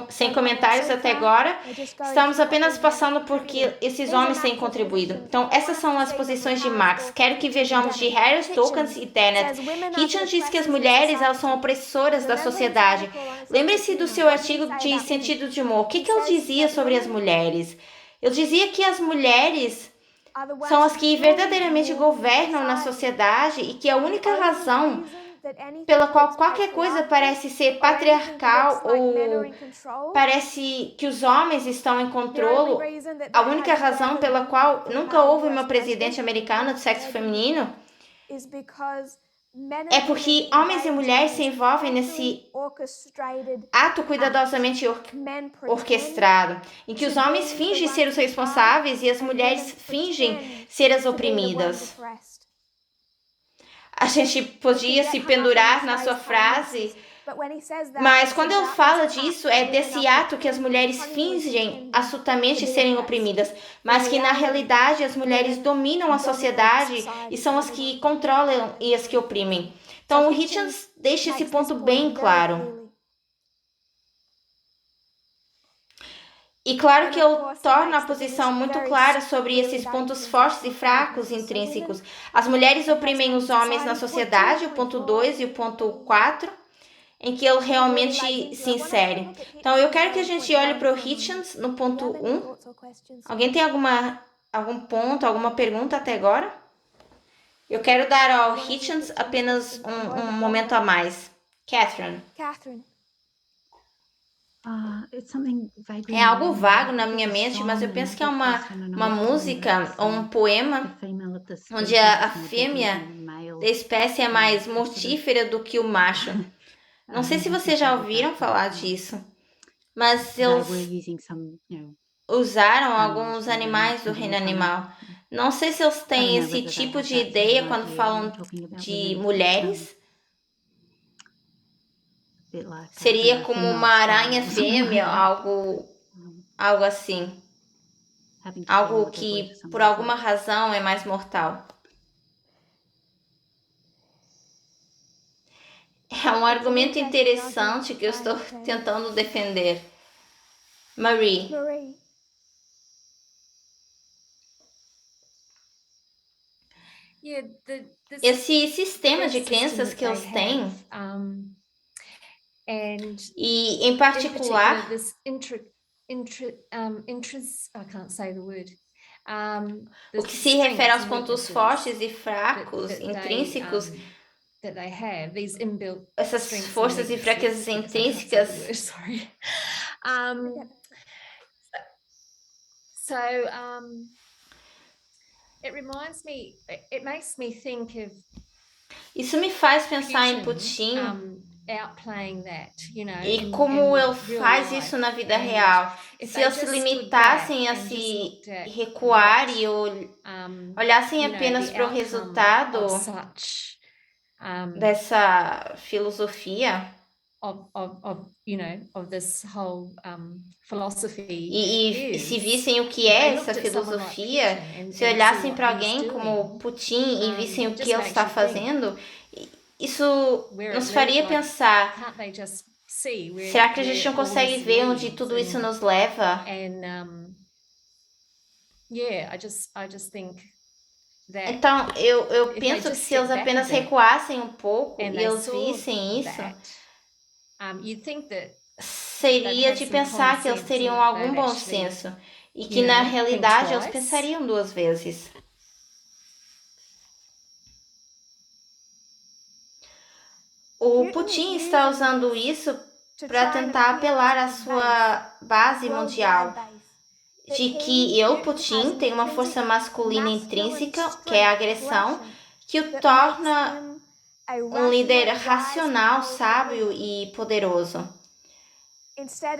Sem comentários até agora, estamos apenas passando por que esses homens têm contribuído. Então, essas são as posições de Marx. Quero que vejamos de Harris, Dawkins e Dennett. Hitchens diz que as mulheres elas são opressoras da sociedade. Lembre-se do seu artigo de sentido de humor. O que ele dizia sobre as mulheres? Ele dizia que as mulheres são as que verdadeiramente governam na sociedade e que a única razão pela qual qualquer coisa parece ser patriarcal ou parece que os homens estão em controle, a única razão pela qual nunca houve uma presidente americana de sexo feminino é porque homens e mulheres se envolvem nesse ato cuidadosamente orquestrado, em que os homens fingem ser os responsáveis e as mulheres fingem ser as oprimidas. A gente podia se pendurar na sua frase, mas quando ele fala disso, é desse ato que as mulheres fingem astutamente serem oprimidas, mas que na realidade as mulheres dominam a sociedade e são as que controlam e as que oprimem. Então o Hitchens deixa esse ponto bem claro. E claro que ele torna a posição muito clara sobre esses pontos fortes e fracos intrínsecos. As mulheres oprimem os homens na sociedade, o ponto 2 e o ponto 4, em que ele realmente se insere. Então, eu quero que a gente olhe para o Hitchens no ponto 1. Alguém tem algum ponto, alguma pergunta até agora? Eu quero dar ao Hitchens apenas um momento a mais. Catherine. É algo vago na minha mente, mas eu penso que é uma música ou um poema onde a fêmea da espécie é mais mortífera do que o macho. Não sei se vocês já ouviram falar disso, mas eles usaram alguns animais do reino animal. Não sei se eles têm esse tipo de ideia quando falam de mulheres. Seria como uma aranha fêmea, algo assim. Algo que, por alguma razão, é mais mortal. É um argumento interessante que eu estou tentando defender. Marie. Esse sistema de crenças que eles têm, e em particular, o que se refere aos pontos fortes e fracos, intrínsecos, essas forças e fraquezas intrínsecas. Isso me faz pensar em Putin e como ele faz isso na vida real. Se eles se limitassem a se recuar e olhassem apenas para o resultado dessa filosofia e se vissem o que é essa filosofia, se olhassem para alguém como Putin e vissem o que ele está fazendo, isso nos faria pensar, será que a gente não consegue ver onde tudo isso nos leva? Então, eu penso que se eles apenas recuassem um pouco e eles vissem isso, seria de pensar que eles teriam algum bom senso e que na realidade eles pensariam duas vezes. O Putin está usando isso para tentar apelar à sua base mundial, de que ele, Putin, tem uma força masculina intrínseca, que é a agressão, que o torna um líder racional, sábio e poderoso.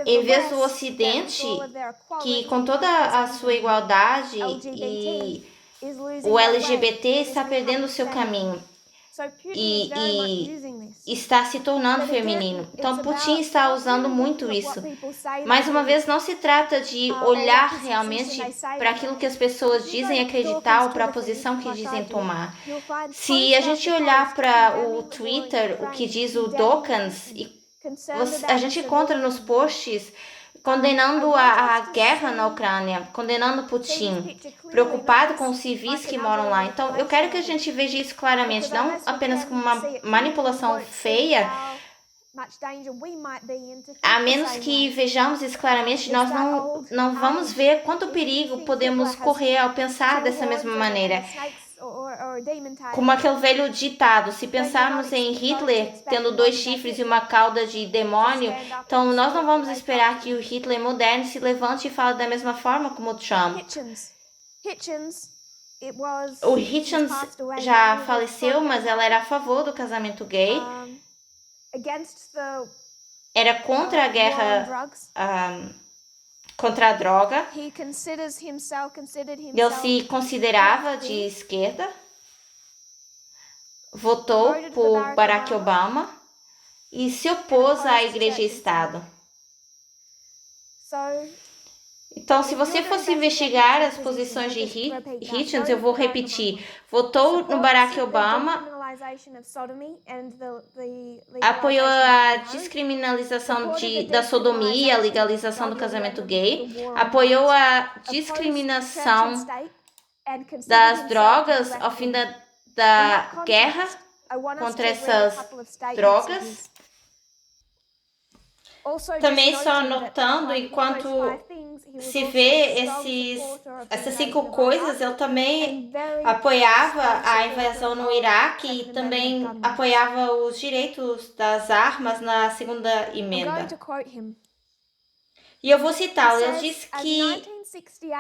Em vez do Ocidente, que com toda a sua igualdade e o LGBT está perdendo o seu caminho e está se tornando feminino. Então Putin está usando muito isso. Mais uma vez, não se trata de olhar realmente para aquilo que as pessoas dizem acreditar ou para a posição que dizem tomar. Se a gente olhar para o Twitter, o que diz o Dawkins, a gente encontra nos posts condenando a guerra na Ucrânia, condenando Putin, preocupado com os civis que moram lá. Então, eu quero que a gente veja isso claramente, não apenas como uma manipulação feia, a menos que vejamos isso claramente, nós não vamos ver quanto perigo podemos correr ao pensar dessa mesma maneira. Como aquele velho ditado, se pensarmos em Hitler tendo 2 chifres e uma cauda de demônio, então nós não vamos esperar que o Hitler moderno se levante e fale da mesma forma como o Trump. O Hitchens já faleceu, mas ela era a favor do casamento gay, era contra a guerra contra a droga. Ele se considerava de esquerda, votou por Barack Obama e se opôs à Igreja e Estado. Então, se você fosse investigar as posições de Hitchens, eu vou repetir, votou no Barack Obama, apoiou a descriminalização da sodomia, a legalização do casamento gay, apoiou a discriminação das drogas ao fim da guerra contra essas drogas. Também só notando, enquanto se vê essas 5 coisas, eu também apoiava a invasão no Iraque e também apoiava os direitos das armas na segunda emenda. E eu vou citá-lo, ele disse que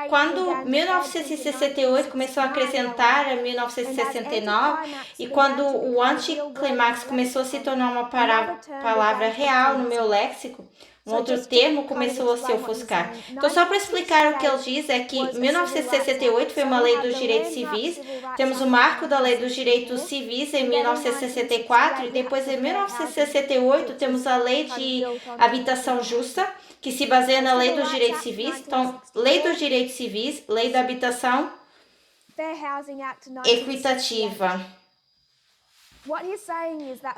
quando 1968 começou a acrescentar a 1969 e quando o anticlimax começou a se tornar uma palavra real no meu léxico, um outro termo começou a se ofuscar. Então, só para explicar o que ele diz, é que 1968 foi uma lei dos direitos civis, temos o marco da lei dos direitos civis em 1964 e depois em 1968 temos a lei de habitação justa, que se baseia na lei dos direitos civis. Então, lei dos direitos civis, lei da habitação equitativa.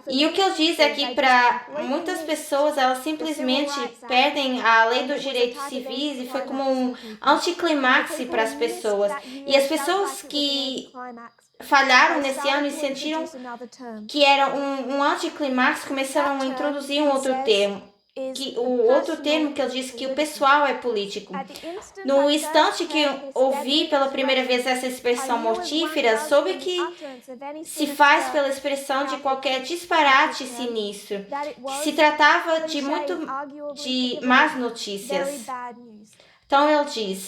E o que ele diz é que para muitas pessoas, elas simplesmente perdem a lei dos direitos civis e foi como um anticlimax para as pessoas. E as pessoas que falharam nesse ano e sentiram que era um anticlimax começaram a introduzir um outro termo. O outro termo que ele disse que o pessoal é político. No instante que eu ouvi pela primeira vez essa expressão mortífera, soube que se faz pela expressão de qualquer disparate sinistro, que se tratava de más notícias. Então ele diz,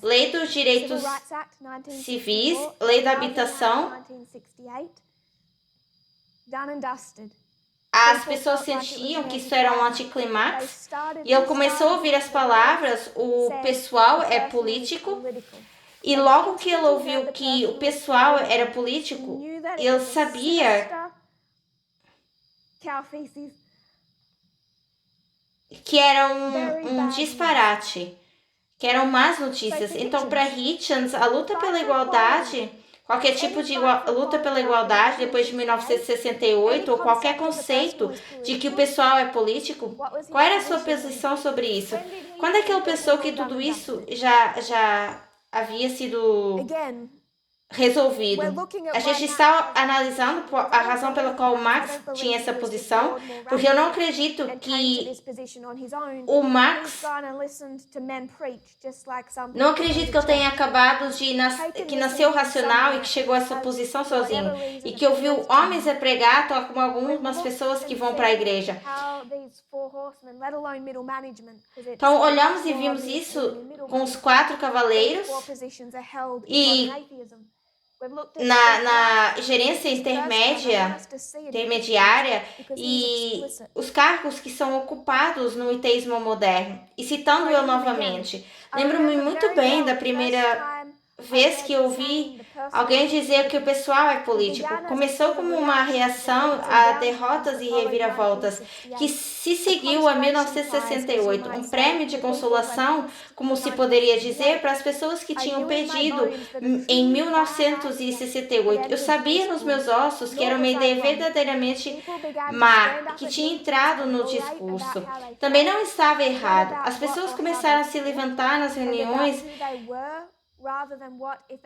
lei dos direitos civis, lei da habitação, as pessoas sentiam que isso era um anticlimax e ele começou a ouvir as palavras, o pessoal é político, e logo que ele ouviu que o pessoal era político, ele sabia que era um disparate, que eram más notícias. Então, para Hitchens, a luta pela igualdade, qualquer tipo de luta pela igualdade depois de 1968 ou qualquer conceito de que o pessoal é político, qual era a sua posição sobre isso? Quando é que ele pensou que tudo isso já havia sido resolvido? A gente está analisando a razão pela qual o Marx tinha essa posição, porque eu não acredito que o Marx, não acredito que ele tenha acabado que nasceu racional e que chegou a essa posição sozinho, e que ouviu homens a pregar, tal como algumas pessoas que vão para a igreja. Então olhamos e vimos isso com os 4 cavaleiros e na gerência intermediária e os cargos que são ocupados no ateísmo moderno. E citando eu novamente, lembro-me muito bem da primeira vez que eu ouvi alguém dizer que o pessoal é político. Começou como uma reação a derrotas e reviravoltas que se seguiu a 1968, um prêmio de consolação, como se poderia dizer, para as pessoas que tinham perdido em 1968. Eu sabia nos meus ossos que era uma ideia verdadeiramente má, que tinha entrado no discurso. Também não estava errado. As pessoas começaram a se levantar nas reuniões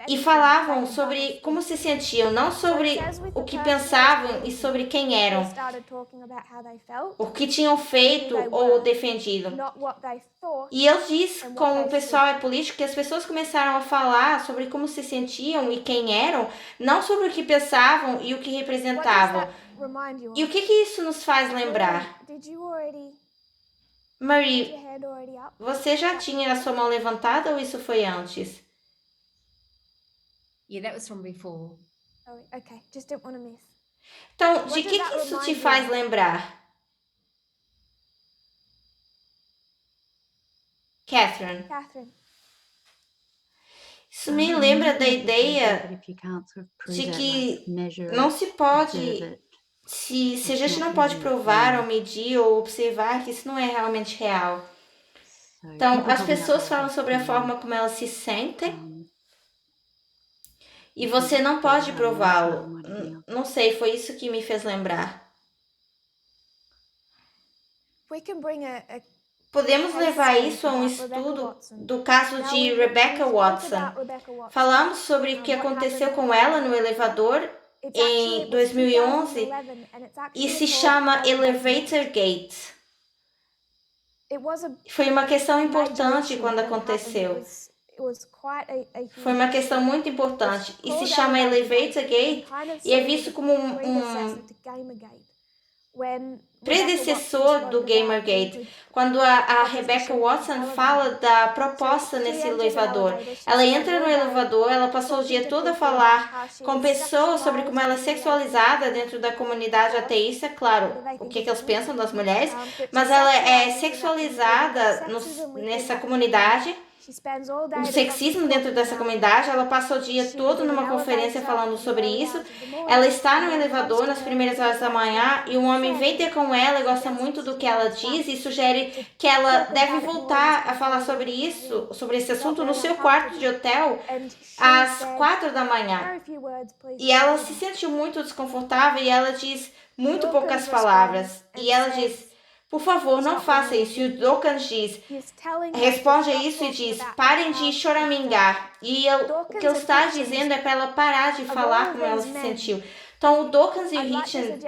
e falavam sobre como se sentiam, não sobre o que pensavam e sobre quem eram, o que tinham feito ou defendido. E eu disse, como o pessoal é político, que as pessoas começaram a falar sobre como se sentiam e quem eram, não sobre o que pensavam e o que representavam. E o que isso nos faz lembrar? Marie, você já tinha a sua mão levantada ou isso foi antes? Yeah, that was from before. Então, de que isso te faz lembrar? Catherine, isso me lembra da ideia de que não se pode, se a gente não pode provar ou medir ou observar que isso não é realmente real. Então, as pessoas falam sobre a forma como elas se sentem e você não pode prová-lo. Não sei, foi isso que me fez lembrar. Podemos levar isso a um estudo do caso de Rebecca Watson. Falamos sobre o que aconteceu com ela no elevador em 2011 e se chama Elevator Gate. Foi uma questão importante quando aconteceu. Foi uma questão muito importante e se chama Elevator Gate e é visto como um predecessor do Gamergate. Quando a Rebecca Watson fala da proposta nesse elevador, ela entra no elevador, ela passou o dia todo a falar com pessoas sobre como ela é sexualizada dentro da comunidade ateísta, claro, o que elas pensam das mulheres, mas ela é sexualizada nessa comunidade. O sexismo dentro dessa comunidade, ela passa o dia todo numa conferência falando sobre isso. Ela está no elevador nas primeiras horas da manhã e um homem vem ter com ela e gosta muito do que ela diz e sugere que ela deve voltar a falar sobre isso, sobre esse assunto no seu quarto de hotel às 4 da manhã. E ela se sentiu muito desconfortável e ela diz muito poucas palavras. E ela diz: por favor, não faça isso. E o Dawkins responde a isso e diz: parem de choramingar. E o que ele está dizendo é para ela parar de falar como ela se sentiu. Então, o Dawkins e o Hitchens,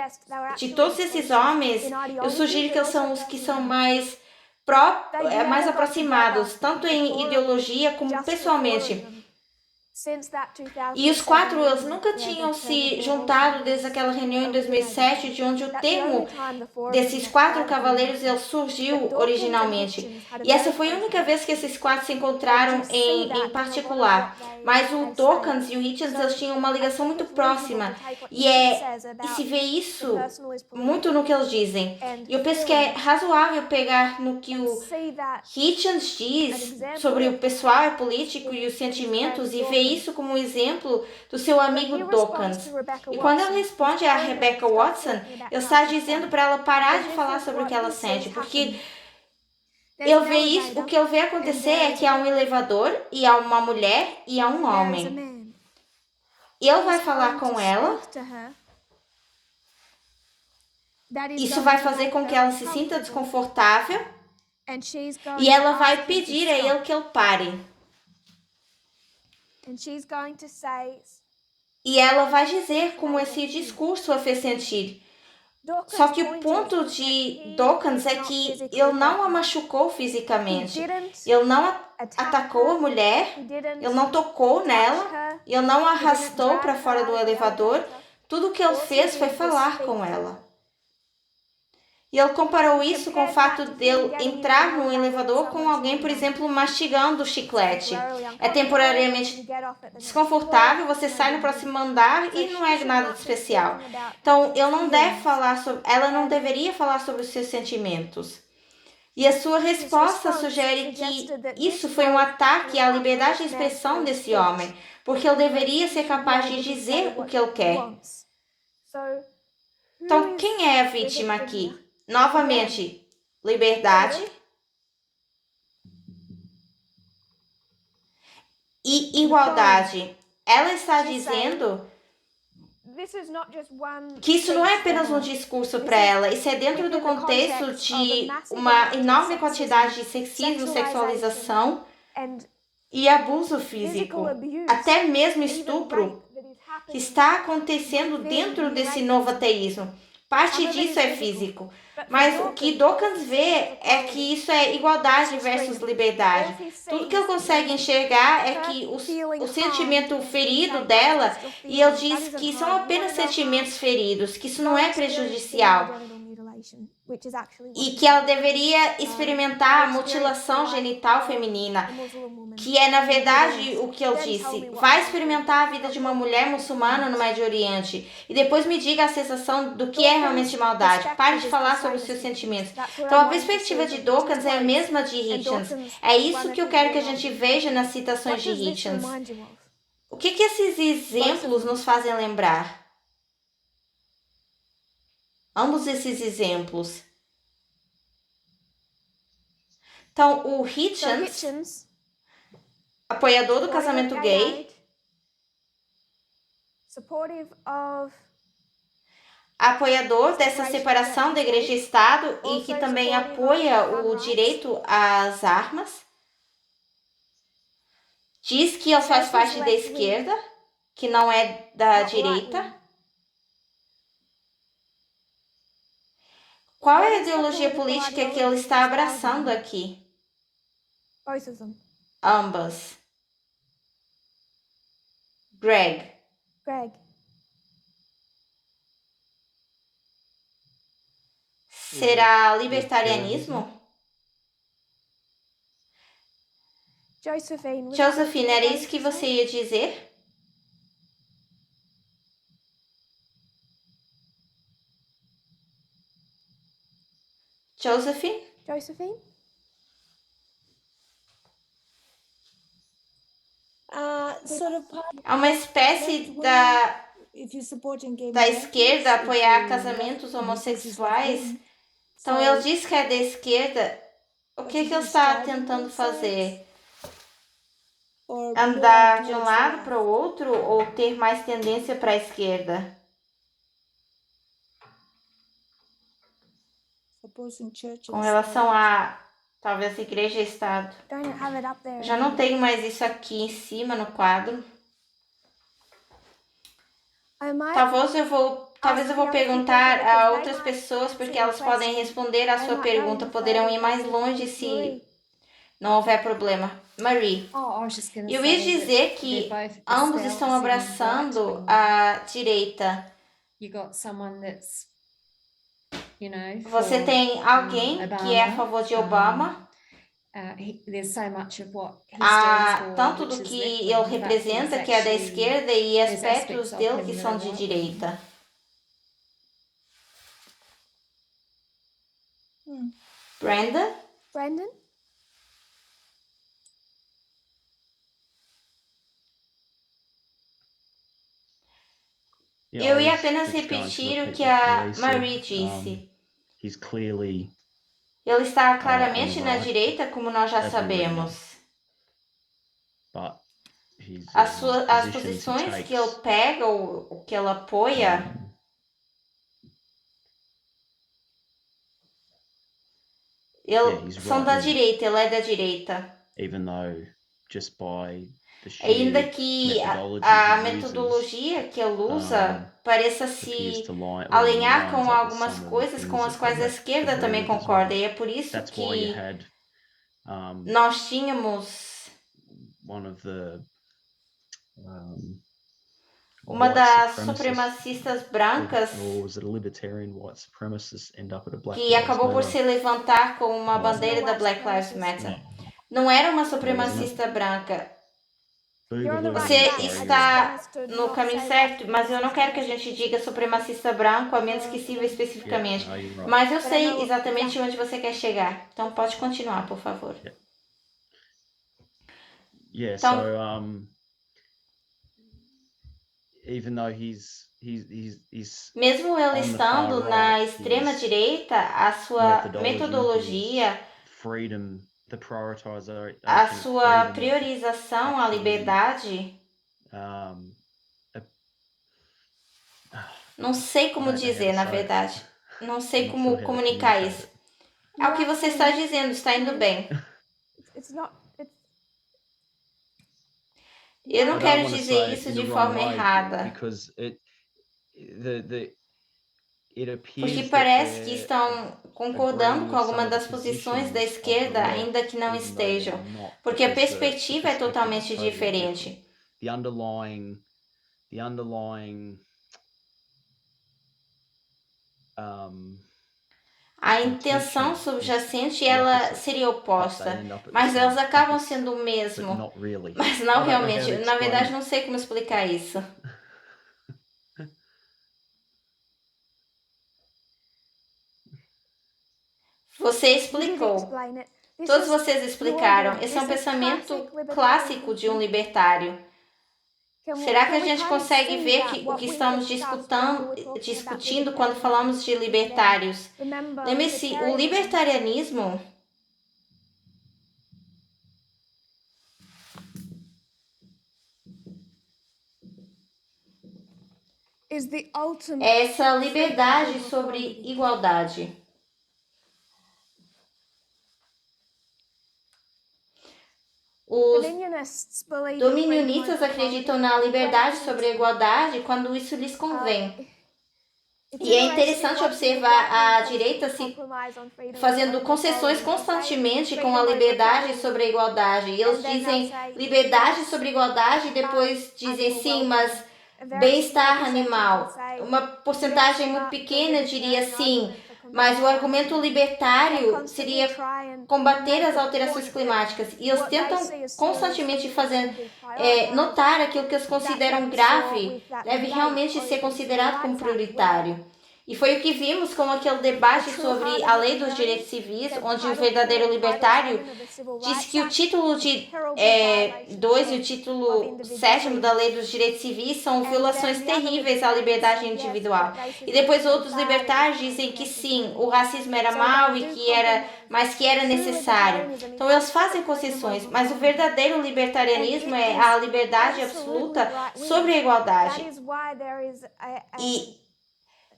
de todos esses homens, eu sugiro que eles são os que são mais aproximados, tanto em ideologia como pessoalmente. E os quatro, eles nunca tinham se juntado desde aquela reunião em 2007, de onde o termo desses quatro cavaleiros ele surgiu originalmente. E essa foi a única vez que esses quatro se encontraram em particular. Mas o Dawkins e o Hitchens, eles tinham uma ligação muito próxima. E se vê isso muito no que eles dizem. E eu penso que é razoável pegar no que o Hitchens diz sobre o pessoal é político e os sentimentos e ver isso como um exemplo do seu amigo Dawkins. E quando ele responde a Rebecca Watson, ele está dizendo para ela parar de falar sobre o que ela sente, porque o que ele vê acontecer é que há um elevador e há uma mulher e há um homem. E ele vai falar com ela. Isso vai fazer com que ela se sinta desconfortável e ela vai pedir a ele que ele pare. E ela vai dizer como esse discurso a fez sentir. Só que o ponto de Dawkins é que ele não a machucou fisicamente. Ele não atacou a mulher, ele não tocou nela, ele não a arrastou para fora do elevador. Tudo o que ele fez foi falar com ela. E ele comparou isso com o fato de ele entrar no elevador com alguém, por exemplo, mastigando chiclete. É temporariamente desconfortável, você sai no próximo andar e não é nada de especial. Então, ela não deveria falar sobre os seus sentimentos. E a sua resposta sugere que isso foi um ataque à liberdade de expressão desse homem, porque ele deveria ser capaz de dizer o que ele quer. Então, quem é a vítima aqui? Novamente, liberdade e igualdade. Ela está dizendo que isso não é apenas um discurso para ela, isso é dentro do contexto de uma enorme quantidade de sexismo, sexualização e abuso físico, até mesmo estupro, que está acontecendo dentro desse novo ateísmo. Parte disso é físico, mas o que Dawkins vê é que isso é igualdade versus liberdade. Tudo que ele consegue enxergar é que o sentimento ferido dela, e ele diz que são apenas sentimentos feridos, que isso não é prejudicial. E que ela deveria experimentar a mutilação genital feminina, que é, na verdade, o que eu disse. Vai experimentar a vida de uma mulher muçulmana no Médio Oriente e depois me diga a sensação do que é realmente maldade. Pare de falar sobre os seus sentimentos. Então, a perspectiva de Dawkins é a mesma de Hitchens. É isso que eu quero que a gente veja nas citações de Hitchens. O que esses exemplos nos fazem lembrar? Ambos esses exemplos. Então, o Hitchens, apoiador do casamento gay, apoiador dessa separação da igreja e Estado e que também apoia o direito às armas, diz que ele faz parte da esquerda, que não é da direita. Qual é a ideologia política que ele está abraçando aqui? Ambas. Greg. Será libertarianismo? Josephine, era isso que você ia dizer? Josephine? É uma espécie da esquerda apoiar casamentos homossexuais. Então ele diz que é da esquerda. O que ele está tentando fazer? Andar de um lado para o outro ou ter mais tendência para a esquerda? Com relação a talvez igreja e Estado. Já não tenho mais isso aqui em cima no quadro. Talvez eu vou perguntar a outras pessoas porque elas podem responder a sua pergunta, poderão ir mais longe se não houver problema. Marie, eu ia dizer que ambos estão abraçando a direita. Você tem alguém que é a favor de Obama, tanto do que ele representa, que é da esquerda, e aspectos dele que são de direita. Brandon? Eu ia apenas repetir o que a Marie disse. Ele está claramente na direita, como nós já sabemos. As posições que ele pega, ou o que ele apoia, são da direita, ele é da direita. Ainda que a metodologia que ele usa pareça se alinhar com algumas coisas com as quais a esquerda também concorda. E é por isso que nós tínhamos uma das supremacistas brancas que acabou por se levantar com uma bandeira da Black Lives Matter. Não era uma supremacista branca. Você está no caminho certo, mas eu não quero que a gente diga supremacista branco, a menos que sirva especificamente. Mas eu sei exatamente onde você quer chegar. Então pode continuar, por favor. Então, mesmo ele estando na extrema direita, a sua metodologia, a sua priorização à liberdade, não sei como dizer, na verdade. Não sei como comunicar isso. É o que você está dizendo, está indo bem. Eu não quero dizer isso de forma errada, porque parece que estão concordando com alguma das posições da esquerda, ainda que não estejam, porque a perspectiva é totalmente diferente. A intenção subjacente, ela seria oposta, mas elas acabam sendo o mesmo, mas não realmente. Na verdade, não sei como explicar isso. Você explicou. Todos vocês explicaram. Esse é um pensamento clássico de um libertário. Será que a gente consegue ver o que estamos discutindo quando falamos de libertários? Lembre-se, o libertarianismo é essa liberdade sobre igualdade. Os dominionistas acreditam na liberdade sobre a igualdade quando isso lhes convém. E é interessante observar a direita se fazendo concessões constantemente com a liberdade sobre a igualdade. E eles dizem liberdade sobre igualdade e depois dizem sim, mas bem-estar animal. Uma porcentagem muito pequena diria sim, mas o argumento libertário seria combater as alterações climáticas. E eles tentam constantemente fazer notar aquilo que eles consideram grave deve realmente ser considerado como prioritário. E foi o que vimos com aquele debate sobre a lei dos direitos civis, onde o verdadeiro libertário disse que o título 2 e o título 7º da lei dos direitos civis são violações terríveis à liberdade individual. E depois outros libertários dizem que sim, o racismo era mau mas que era necessário. Então eles fazem concessões, mas o verdadeiro libertarianismo é a liberdade absoluta sobre a igualdade.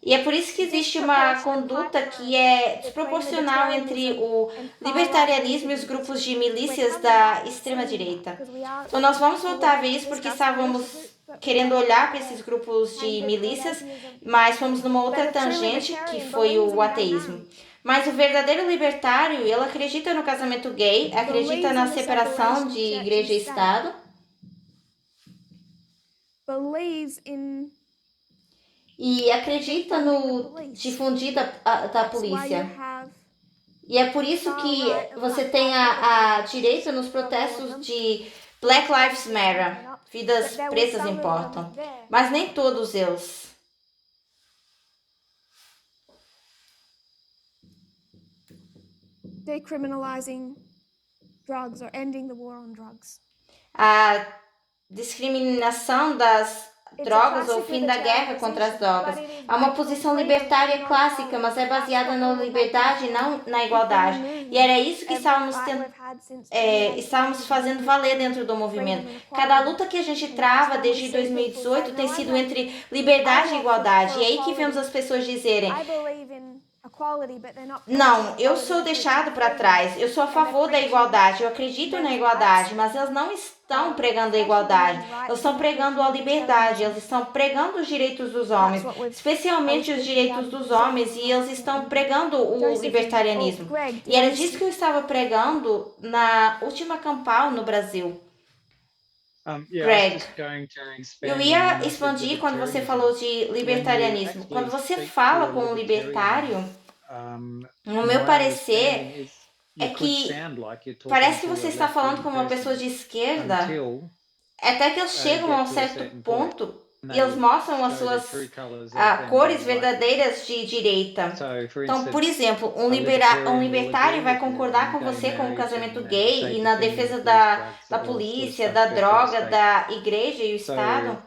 E é por isso que existe uma conduta que é desproporcional entre o libertarianismo e os grupos de milícias da extrema-direita. Então nós vamos voltar a ver isso porque estávamos querendo olhar para esses grupos de milícias, mas fomos numa outra tangente que foi o ateísmo. Mas o verdadeiro libertário, ele acredita no casamento gay, acredita na separação de igreja e Estado, e acredita no difundir da polícia. E é por isso que você tem a direita nos protestos de Black Lives Matter. Vidas pretas importam. Mas nem todos eles. Decriminalizing drugs or ending the war on drugs. A discriminação das drogas ou fim da guerra contra as drogas. É uma posição libertária clássica, mas é baseada na liberdade e não na igualdade. E era isso que estávamos fazendo valer dentro do movimento. Cada luta que a gente trava desde 2018 tem sido entre liberdade e igualdade. E é aí que vemos as pessoas dizerem: não, eu sou deixado para trás, eu sou a favor da igualdade, eu acredito na igualdade, mas eles não estão pregando a igualdade, eles estão pregando a liberdade, eles estão pregando os direitos dos homens, especialmente os direitos dos homens, e eles estão pregando o libertarianismo. E era disso que eu estava pregando na última Campal no Brasil. Greg, eu ia expandir quando você falou de libertarianismo. Quando você fala com um libertário, no meu parecer, é que parece que você está falando com uma pessoa de esquerda, até que eles chegam a um certo ponto e eles mostram as suas cores verdadeiras de direita. Então, por exemplo, um libertário vai concordar com você com o casamento gay e na defesa da polícia, da droga, da igreja e o Estado.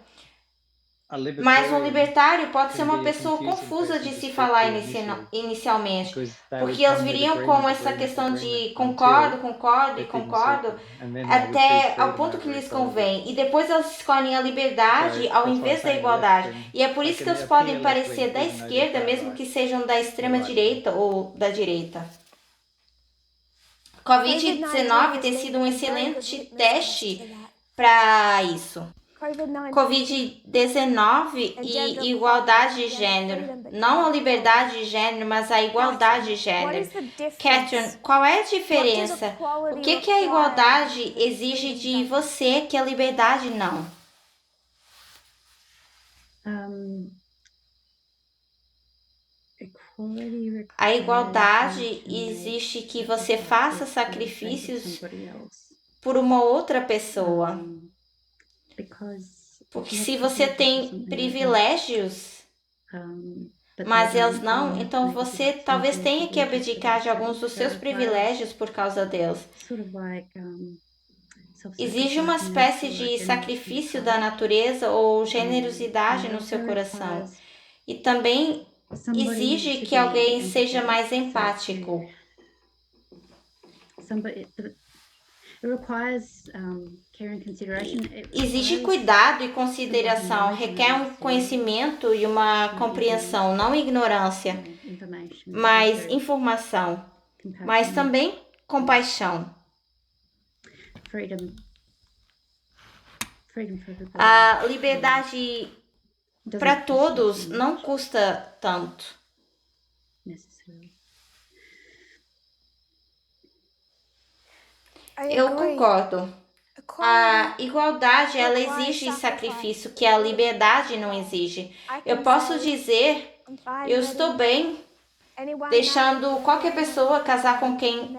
Mas um libertário pode ser uma pessoa confusa de se falar inicialmente, porque eles viriam com essa questão de concordo, concordo e concordo, até ao ponto que lhes convém, e depois eles escolhem a liberdade ao invés da igualdade. E é por isso que eles podem parecer da esquerda, mesmo que sejam da extrema direita ou da direita. Covid-19 tem sido um excelente teste para isso. Covid-19 e igualdade de gênero. Não a liberdade de gênero, mas a igualdade de gênero. Catherine, qual é a diferença? O que a igualdade exige de você que a liberdade não? A igualdade exige que você faça sacrifícios por uma outra pessoa. Porque se você tem privilégios, mas eles não, então você talvez tenha que abdicar de alguns dos seus privilégios por causa deles. Exige uma espécie de sacrifício da natureza ou generosidade no seu coração. E também exige que alguém seja mais empático. Exige cuidado e consideração, requer um conhecimento e uma compreensão, não ignorância, mas informação, mas também compaixão. A liberdade para todos não custa tanto. Eu concordo. A igualdade, ela exige sacrifício, que a liberdade não exige. Eu posso dizer, eu estou bem deixando qualquer pessoa casar com quem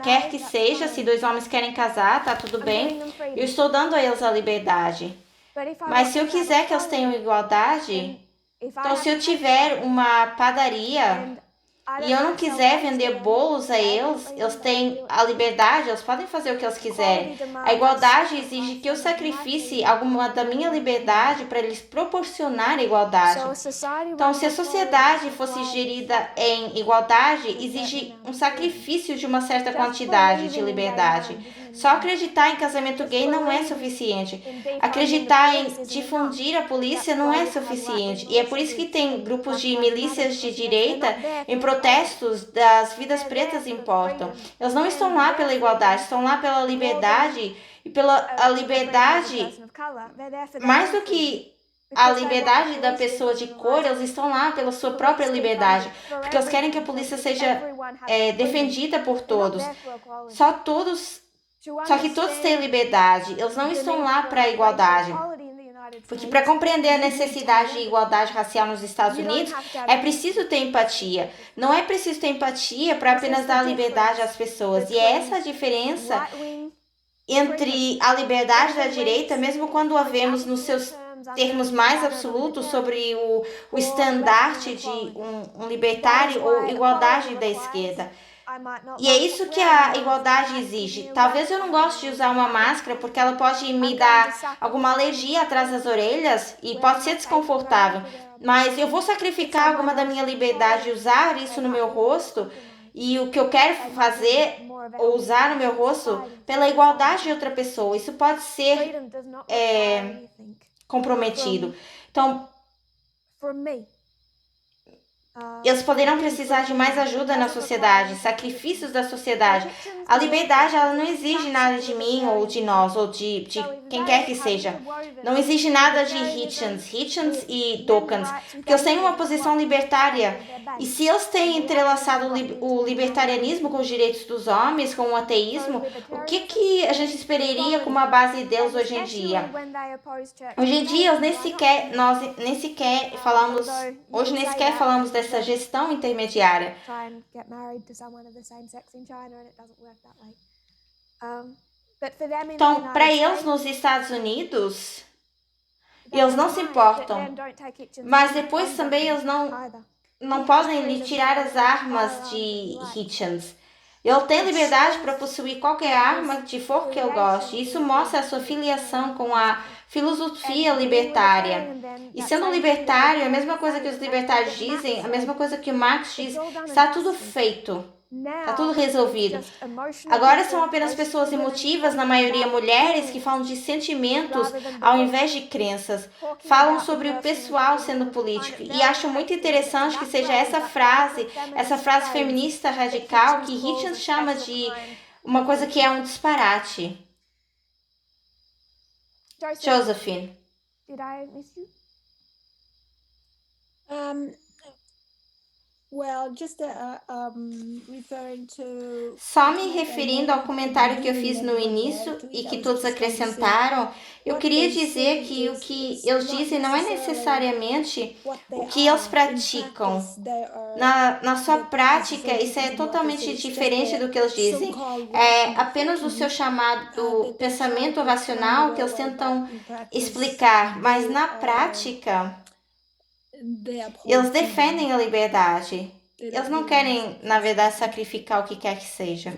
quer que seja. Se dois homens querem casar, tá tudo bem. Eu estou dando a eles a liberdade. Mas se eu quiser que eles tenham igualdade, então se eu tiver uma padaria e eu não quiser vender bolos a eles, eles têm a liberdade, eles podem fazer o que eles quiserem. A igualdade exige que eu sacrifique alguma da minha liberdade para eles proporcionar a igualdade. Então, se a sociedade fosse gerida em igualdade, exige um sacrifício de uma certa quantidade de liberdade. Só acreditar em casamento gay não é suficiente. Acreditar em difundir a polícia não é suficiente. E é por isso que tem grupos de milícias de direita em protestos das vidas pretas importam. Eles não estão lá pela igualdade, estão lá pela liberdade e pela a liberdade, mais do que a liberdade da pessoa de cor, eles estão lá pela sua própria liberdade, porque eles querem que a polícia seja defendida por todos. Só que todos têm liberdade, eles não estão lá para a igualdade. Porque para compreender a necessidade de igualdade racial nos Estados Unidos, é preciso ter empatia. Não é preciso ter empatia para apenas dar liberdade às pessoas. E é essa a diferença entre a liberdade da direita, mesmo quando a vemos nos seus termos mais absolutos sobre o estandarte de um libertário ou igualdade da esquerda. E é isso que a igualdade exige. Talvez eu não goste de usar uma máscara porque ela pode me dar alguma alergia atrás das orelhas e pode ser desconfortável. Mas eu vou sacrificar alguma da minha liberdade de usar isso no meu rosto e o que eu quero fazer ou usar no meu rosto pela igualdade de outra pessoa. Isso pode ser comprometido. Então, eles poderão precisar de mais ajuda na sociedade, sacrifícios da sociedade. A liberdade, ela não exige nada de mim ou de nós ou de quem quer que seja. Não exige nada de Hitchens e Dawkins, porque eles têm uma posição libertária. E se eles têm entrelaçado o libertarianismo com os direitos dos homens, com o ateísmo, o que a gente esperaria como a base de Deus hoje em dia? Hoje em dia, nós nem sequer falamos, hoje nem sequer falamos dessa gestão intermediária. Então, para eles nos Estados Unidos, eles não se importam, mas depois também eles não podem lhe tirar as armas de Hitchens. Ele tem liberdade para possuir qualquer arma de fogo que ele goste. Isso mostra a sua filiação com a filosofia libertária. E sendo libertário, a mesma coisa que os libertários dizem, a mesma coisa que o Marx diz, está tudo feito. Está tudo resolvido. Agora são apenas pessoas emotivas, na maioria mulheres, que falam de sentimentos ao invés de crenças. Falam sobre o pessoal sendo político. E acho muito interessante que seja essa frase feminista radical, que Hitchens chama de uma coisa que é um disparate. Josephine. Did I miss you? Só me referindo ao comentário que eu fiz no início e que todos acrescentaram, eu queria dizer que o que eles dizem não é necessariamente o que eles praticam. Na sua prática, isso é totalmente diferente do que eles dizem. É apenas o seu chamado pensamento racional que eles tentam explicar, mas na prática, eles defendem a liberdade. Eles não querem, na verdade, sacrificar o que quer que seja.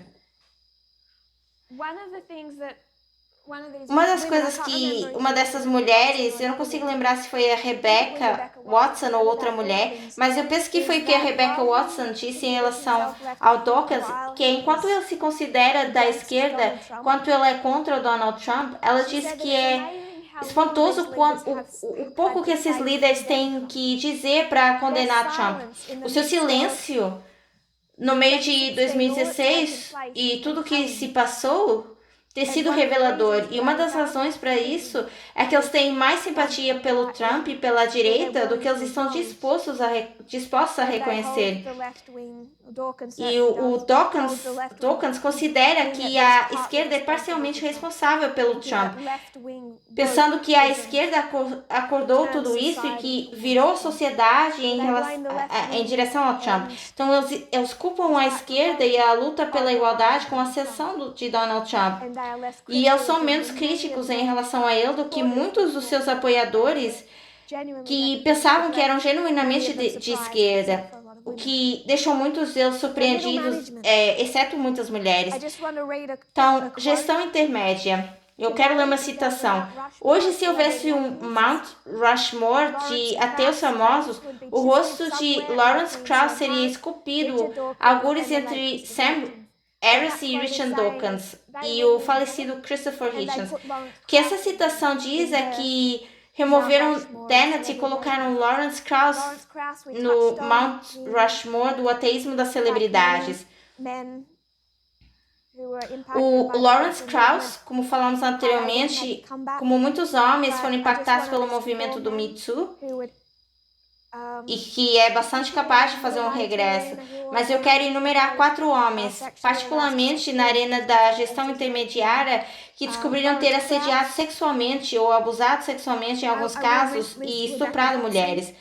Uma dessas mulheres, eu não consigo lembrar se foi a Rebecca Watson ou outra mulher, mas eu penso que foi o que a Rebecca Watson disse em relação ao Dawkins, que enquanto ele se considera da esquerda, enquanto ele é contra o Donald Trump, ela disse que é espantoso o pouco que esses líderes têm que dizer para condenar Trump. O seu silêncio no meio de 2016 e tudo que se passou ter sido revelador. E uma das razões para isso é que eles têm mais simpatia pelo Trump e pela direita do que eles estão dispostos a reconhecer. E o Dawkins considera que a esquerda é parcialmente responsável pelo Trump, pensando que a esquerda acordou tudo isso e que virou a sociedade em direção ao Trump. Então eles culpam a esquerda e a luta pela igualdade com a ascensão de Donald Trump. E eles são menos críticos em relação a ele do que muitos dos seus apoiadores que pensavam que eram genuinamente de esquerda, o que deixou muitos deles surpreendidos, exceto muitas mulheres. Então, gestão intermédia. Eu quero ler uma citação. Hoje, se houvesse um Mount Rushmore de ateus famosos, o rosto de Lawrence Krauss seria esculpido, algures entre Sam Harris e Richard Dawkins e o falecido Christopher Hitchens. O que essa citação diz é que removeram Dennett e colocaram Lawrence Krauss no Mount Rushmore do ateísmo das celebridades. O Lawrence Krauss, como falamos anteriormente, como muitos homens foram impactados pelo movimento do Me Too, e que é bastante capaz de fazer um regresso. Mas eu quero enumerar 4 homens, particularmente na arena da gestão intermediária, que descobriram ter assediado sexualmente ou abusado sexualmente em alguns casos e estuprado mulheres.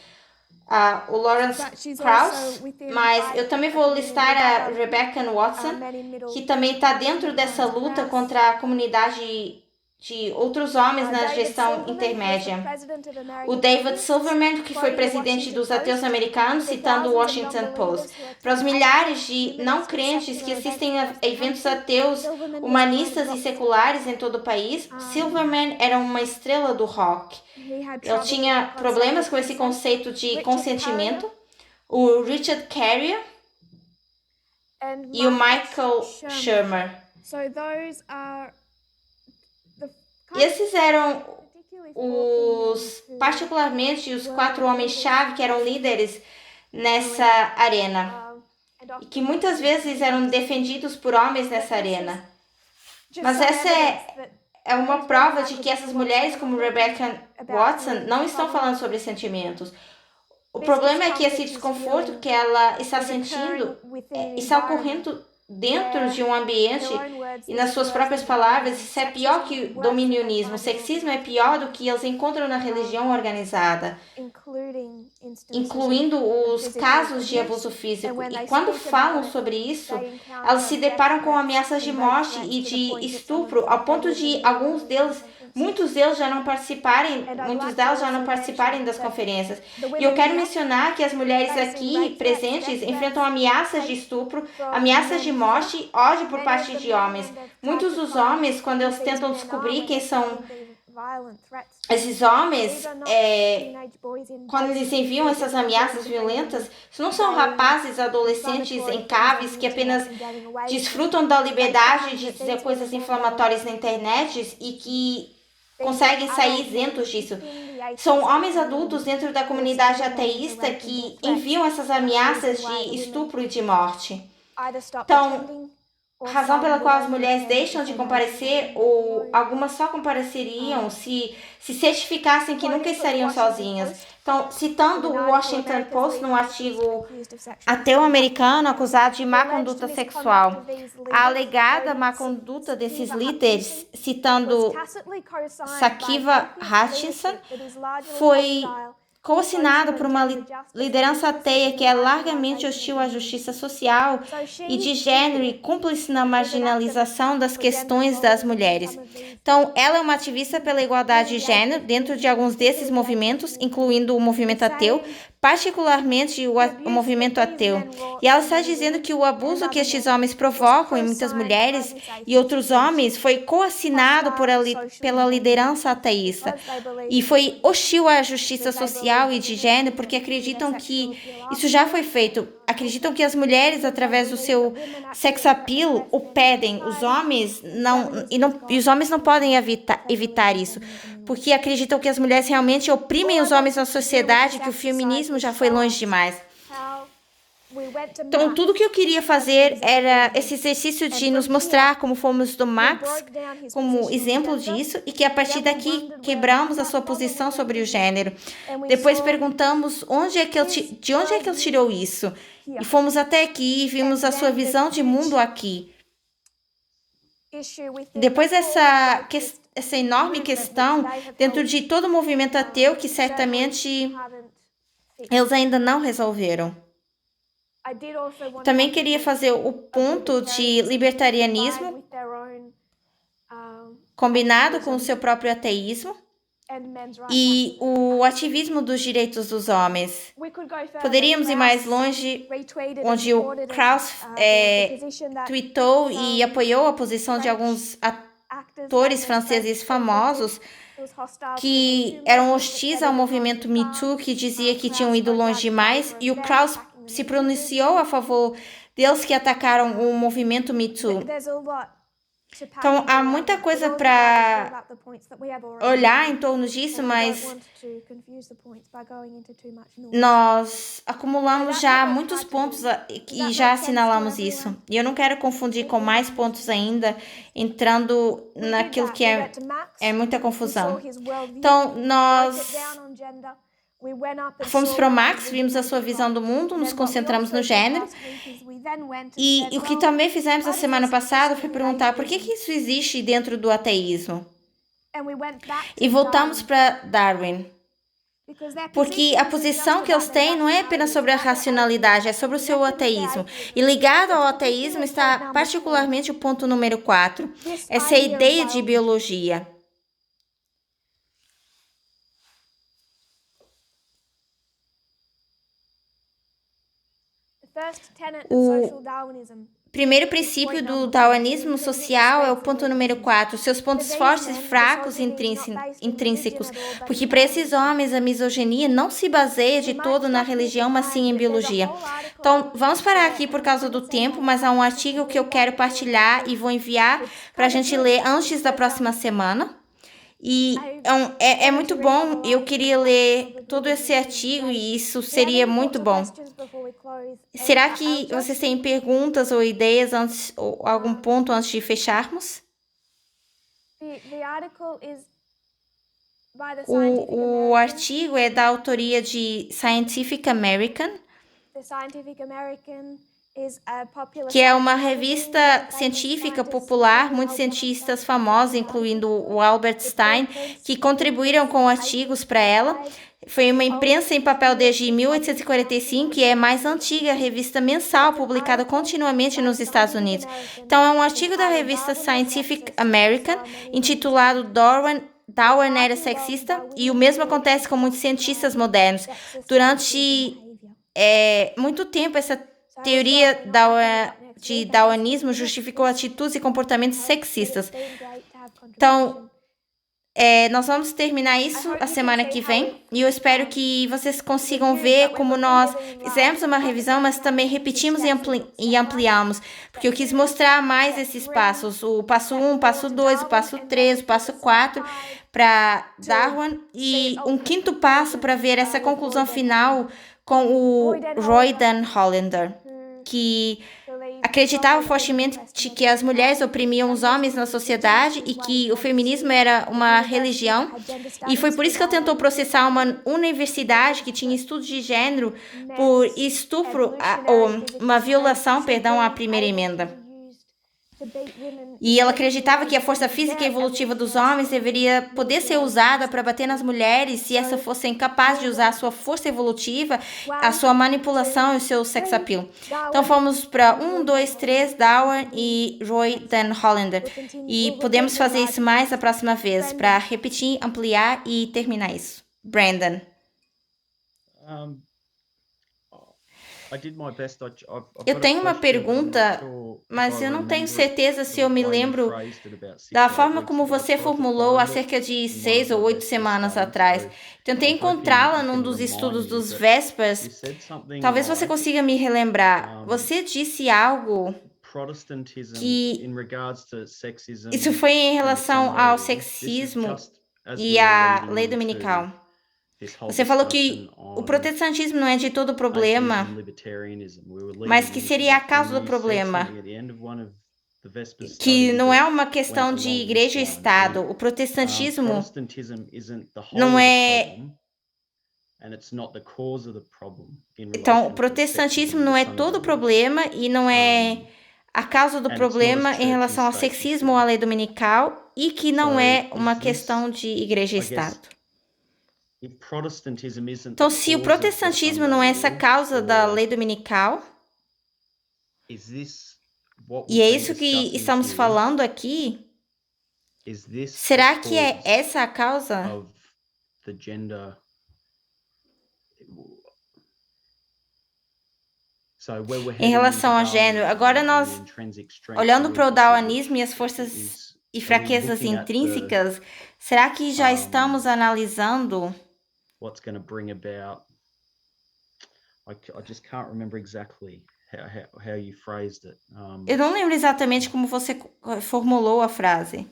O Lawrence Krauss, mas eu também vou listar a Rebecca Watson, que também está dentro dessa luta contra a comunidade de outros homens na gestão intermédia. O David Silverman, que foi presidente dos ateus americanos, citando o Washington Post. Para os milhares de não crentes que assistem a eventos ateus, humanistas e seculares em todo o país, Silverman era uma estrela do rock. Ele tinha problemas com esse conceito de consentimento. O Richard Carrier e o Michael Shermer. E esses eram particularmente os 4 homens-chave que eram líderes nessa arena. E que muitas vezes eram defendidos por homens nessa arena. Mas essa é uma prova de que essas mulheres, como Rebecca Watson, não estão falando sobre sentimentos. O problema é que esse desconforto que ela está sentindo está ocorrendo dentro de um ambiente e nas suas próprias palavras, isso é pior que o dominionismo. O sexismo é pior do que eles encontram na religião organizada, incluindo os casos de abuso físico. E quando falam sobre isso, elas se deparam com ameaças de morte e de estupro, ao ponto de muitos deles já não participarem das conferências. E eu quero mencionar que as mulheres aqui presentes enfrentam ameaças de estupro, ameaças de morte, ódio por parte de homens. Muitos dos homens, quando eles tentam descobrir quem são esses homens, quando eles enviam essas ameaças violentas, isso não são rapazes, adolescentes em caves que apenas desfrutam da liberdade de dizer coisas inflamatórias na internet e que conseguem sair isentos disso. São homens adultos dentro da comunidade ateísta que enviam essas ameaças de estupro e de morte. Então, a razão pela qual as mulheres deixam de comparecer, ou algumas só compareceriam se certificassem que nunca estariam sozinhas. Então, citando o Washington Post num artigo ateu americano acusado de má conduta sexual, a alegada má conduta desses líderes, citando Sakiva Hutchinson, foi coassinado por uma liderança ateia que é largamente hostil à justiça social e de gênero e cúmplice na marginalização das questões das mulheres. Então, ela é uma ativista pela igualdade de gênero dentro de alguns desses movimentos, incluindo o movimento ateu, particularmente o movimento ateu. E ela está dizendo que o abuso que estes homens provocam em muitas mulheres e outros homens foi coassinado pela liderança ateísta e foi hostil à justiça social e de gênero porque acreditam que isso já foi feito. Acreditam que as mulheres, através do seu sex appeal, o pedem. Os homens os homens não podem evitar isso, porque acreditam que as mulheres realmente oprimem os homens na sociedade, que o feminismo já foi longe demais. Então, tudo que eu queria fazer era esse exercício de nos mostrar como fomos do Max como exemplo disso e que a partir daqui quebramos a sua posição sobre o gênero. Depois perguntamos de onde é que ele tirou isso. E fomos até aqui e vimos a sua visão de mundo aqui. Depois essa enorme questão dentro de todo o movimento ateu que certamente eles ainda não resolveram. Também queria fazer o ponto de libertarianismo combinado com o seu próprio ateísmo e o ativismo dos direitos dos homens. Poderíamos ir mais longe, onde o Krauss tweetou e apoiou a posição de alguns atores franceses famosos que eram hostis ao movimento Me Too, que dizia que tinham ido longe demais, e o Krauss se pronunciou a favor deles que atacaram o movimento Me Too. Então, há muita coisa para olhar em torno disso, mas nós acumulamos já muitos pontos e já assinalamos isso. E eu não quero confundir com mais pontos ainda, entrando naquilo que é muita confusão. Então, nós fomos para o Max, vimos a sua visão do mundo, nos concentramos no gênero. E o que também fizemos a semana passada foi perguntar por que isso existe dentro do ateísmo. E voltamos para Darwin. Porque a posição que eles têm não é apenas sobre a racionalidade, é sobre o seu ateísmo. E ligado ao ateísmo está particularmente o ponto número 4, essa ideia de biologia. O primeiro princípio do darwinismo social é o ponto número 4, seus pontos fortes e fracos intrínsecos, porque para esses homens a misoginia não se baseia de todo na religião, mas sim em biologia. Então, vamos parar aqui por causa do tempo, mas há um artigo que eu quero partilhar e vou enviar para a gente ler antes da próxima semana. E é muito bom. Eu queria ler todo esse artigo e isso seria muito bom. Será que vocês têm perguntas ou ideias antes, ou algum ponto antes de fecharmos? O artigo é da autoria de Scientific American, que é uma revista científica popular. Muitos cientistas famosos, incluindo o Albert Einstein, que contribuíram com artigos para ela. Foi uma imprensa em papel desde 1845 e é a mais antiga revista mensal publicada continuamente nos Estados Unidos. Então, é um artigo da revista Scientific American intitulado Darwin era sexista, e o mesmo acontece com muitos cientistas modernos. Durante muito tempo, essa teoria de darwinismo justificou atitudes e comportamentos sexistas. Então, nós vamos terminar isso a semana que vem, e eu espero que vocês consigam ver como nós fizemos uma revisão, mas também repetimos e ampliamos, porque eu quis mostrar mais esses passos, o passo 1, o passo 2, o passo 3, o passo 4 para Darwin, e um quinto passo para ver essa conclusão final com o Roy Dan Hollander, que acreditava fortemente que as mulheres oprimiam os homens na sociedade e que o feminismo era uma religião. E foi por isso que ele tentou processar uma universidade que tinha estudos de gênero por estupro, ou uma violação, perdão, à primeira emenda. E ela acreditava que a força física e evolutiva dos homens deveria poder ser usada para bater nas mulheres se essas fossem capazes de usar a sua força evolutiva, a sua manipulação e o seu sex appeal. Então fomos para 1, 2, 3, Darwin e Roy Dan Hollander. E podemos fazer isso mais a próxima vez, para repetir, ampliar e terminar isso. Brandon. Eu tenho uma pergunta, mas eu não tenho certeza se eu me lembro da forma como você formulou há cerca de 6 ou 8 semanas atrás. Tentei encontrá-la num dos estudos dos Vespers. Talvez você consiga me relembrar. Você disse algo que isso foi em relação ao sexismo e à lei dominical. Você falou que o protestantismo não é de todo o problema, mas que seria a causa do problema, que não é uma questão de igreja e Estado. O protestantismo não é... Então, o protestantismo não é todo o problema e não é a causa do problema em relação ao sexismo ou à lei dominical, e que não é uma questão de igreja e Estado. Então, se o protestantismo não é essa causa da lei dominical, e é isso que estamos falando aqui, será que é essa a causa? Em relação ao gênero, agora nós, olhando para o darwinismo e as forças e fraquezas intrínsecas, será que já estamos analisando what's going to bring about. I just can't remember exactly how you phrased it. Eu não lembro exatamente como você formulou a frase.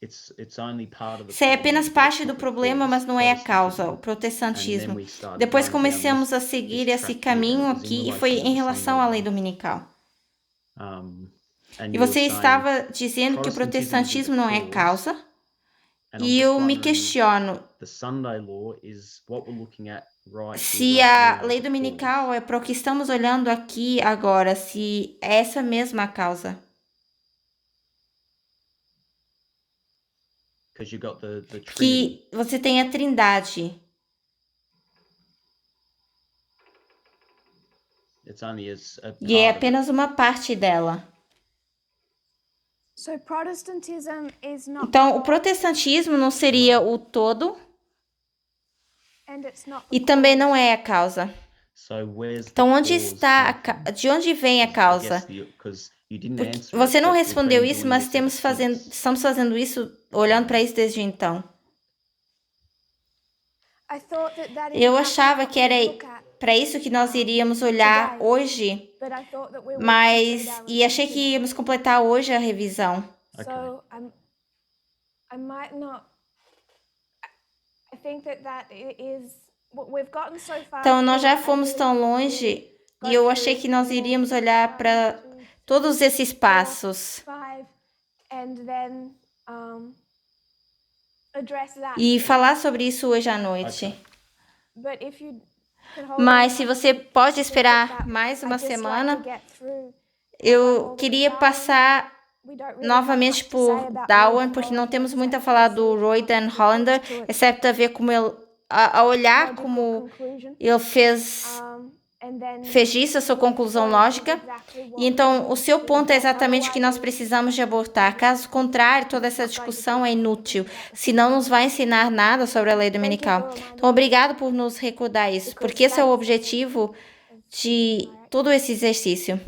It's only part of Isso é apenas parte do problema, mas não é a causa, o protestantismo. Depois começamos a seguir esse caminho aqui, e foi em relação à lei dominical. E você estava dizendo que o protestantismo não é causa, e eu me questiono se a lei dominical é para o que estamos olhando aqui agora, se é essa mesma causa. Que você tem a Trindade. E é apenas uma parte dela. Então, o protestantismo não seria o todo, e também não é a causa. Então, de onde vem a causa? Você não respondeu isso, mas estamos fazendo isso, olhando para isso desde então. Eu achava que era para isso que nós iríamos olhar hoje, e achei que íamos completar hoje a revisão. I think that is we've gotten so far. Então, nós já through, I fomos think tão we longe go e eu achei through que nós all iríamos olhar para 1, 2, todos esses passos 5, and then address that. e falar sobre isso hoje à noite. Okay. But if you can hold Mas on, se I você think pode that esperar mais I'd uma just like to semana, get through eu queria passar We don't really have novamente much to say por about Darwin, Roy porque Dan não temos Hollander, muito a except falar to do see Roy how Dan he got Hollander, to its exceto a ver como ele, a olhar logical como conclusion. ele fez And then disso a sua your conclusão point is lógica. exactly what E então, o needs seu to be ponto é done. exatamente o que nós Otherwise, precisamos de abortar. Caso contrário, toda essa discussão é inútil, se não nos vai ensinar nada sobre a lei dominical. Então, obrigado por nos recordar isso, porque esse é o objetivo de todo esse exercício.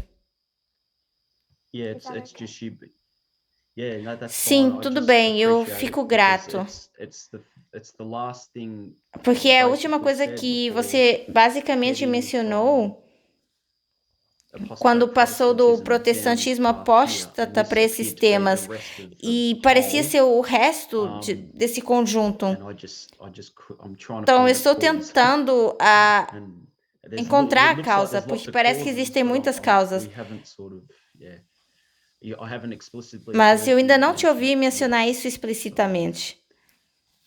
Yeah, Is that it's okay? just you. Yeah, no, that's Sim, fine. I tudo just bem, eu appreciate fico it because grato. It's the last thing Porque é a última basically coisa said que before você basicamente heading mencionou from quando passou do apostatic protestantismo Protestantism down this path here, apóstata and para this esses appeared to be the temas. rest of E the parecia whole. ser o resto desse conjunto. And I'm trying to Então, eu find estou the cause. tentando And it encontrar a looks like causa, there's porque lots of parece que causes, existem but muitas causas. we haven't sort of, yeah. I haven't explicitly Mas eu heard ainda you não te mention ouvi it mencionar yet. isso explicitamente.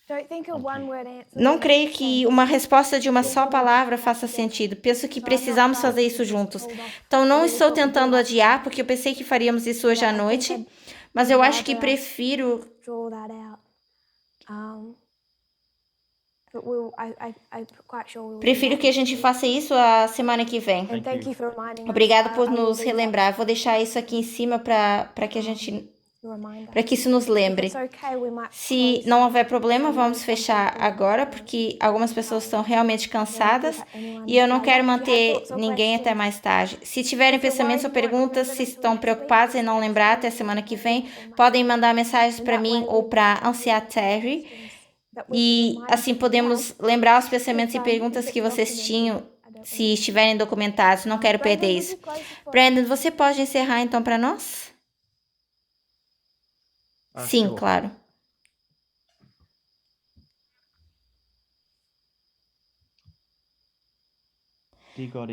Don't think a one-word answer Não will creio make que sense. uma resposta de uma We'll só probably palavra do that faça together. sentido. Penso que So I'm not precisamos trying fazer to isso just juntos. hold off. Então, I não really estou thought we'd do tentando like adiar, porque eu pensei que faríamos isso hoje à I think noite. I'd Mas eu acho que rather prefiro draw that out. But I'm quite sure we'll do Prefiro that que a next gente week. faça isso a semana que vem. And thank you for reminding us. Obrigado por I will nos do that, relembrar. Vou deixar isso aqui em cima para que a gente, the reminder. para que isso nos lembre. If it's okay, we might Se close não now. houver problema, I know vamos some fechar people agora, can't porque algumas pessoas estão realmente keep cansadas anyone e eu não like quero that. If you have manter thoughts or ninguém até questions, mais tarde. Se tiverem if you're pensamentos ou worried you won't perguntas, remember se them till estão next week, preocupados em just não text lembrar me até a semana que vem, or my podem phone. mandar mensagens And para that mim way ou we para can Anciã Terry. questions that we can E remind assim you now. podemos lembrar os pensamentos e If perguntas que it's vocês documented, tinham, I don't se want estiverem documentados. Não quero Brandon, perder would isso. you close the floor? Brandon, você pode encerrar então para nós? Sim, Sure. claro.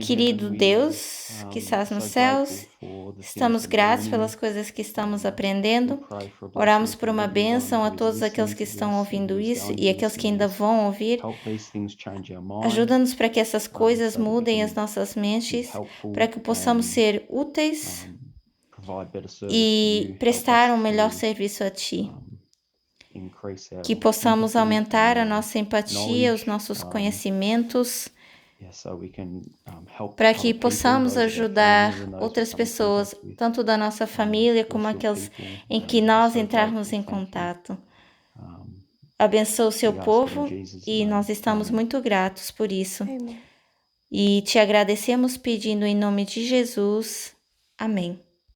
Querido Deus, que estás nos céus, estamos gratos pelas coisas que estamos aprendendo. Oramos por uma bênção a todos aqueles que estão ouvindo isso e aqueles que ainda vão ouvir. Ajuda-nos para que essas coisas mudem as nossas mentes, para que possamos ser úteis e prestar um melhor serviço a Ti. Que possamos aumentar a nossa empatia, os nossos conhecimentos, para que possamos ajudar outras pessoas, tanto da nossa família como aqueles em que nós entrarmos em contato. Abençoa o seu povo e nós estamos muito gratos por isso. Amen. E te agradecemos pedindo em nome de Jesus. Amém.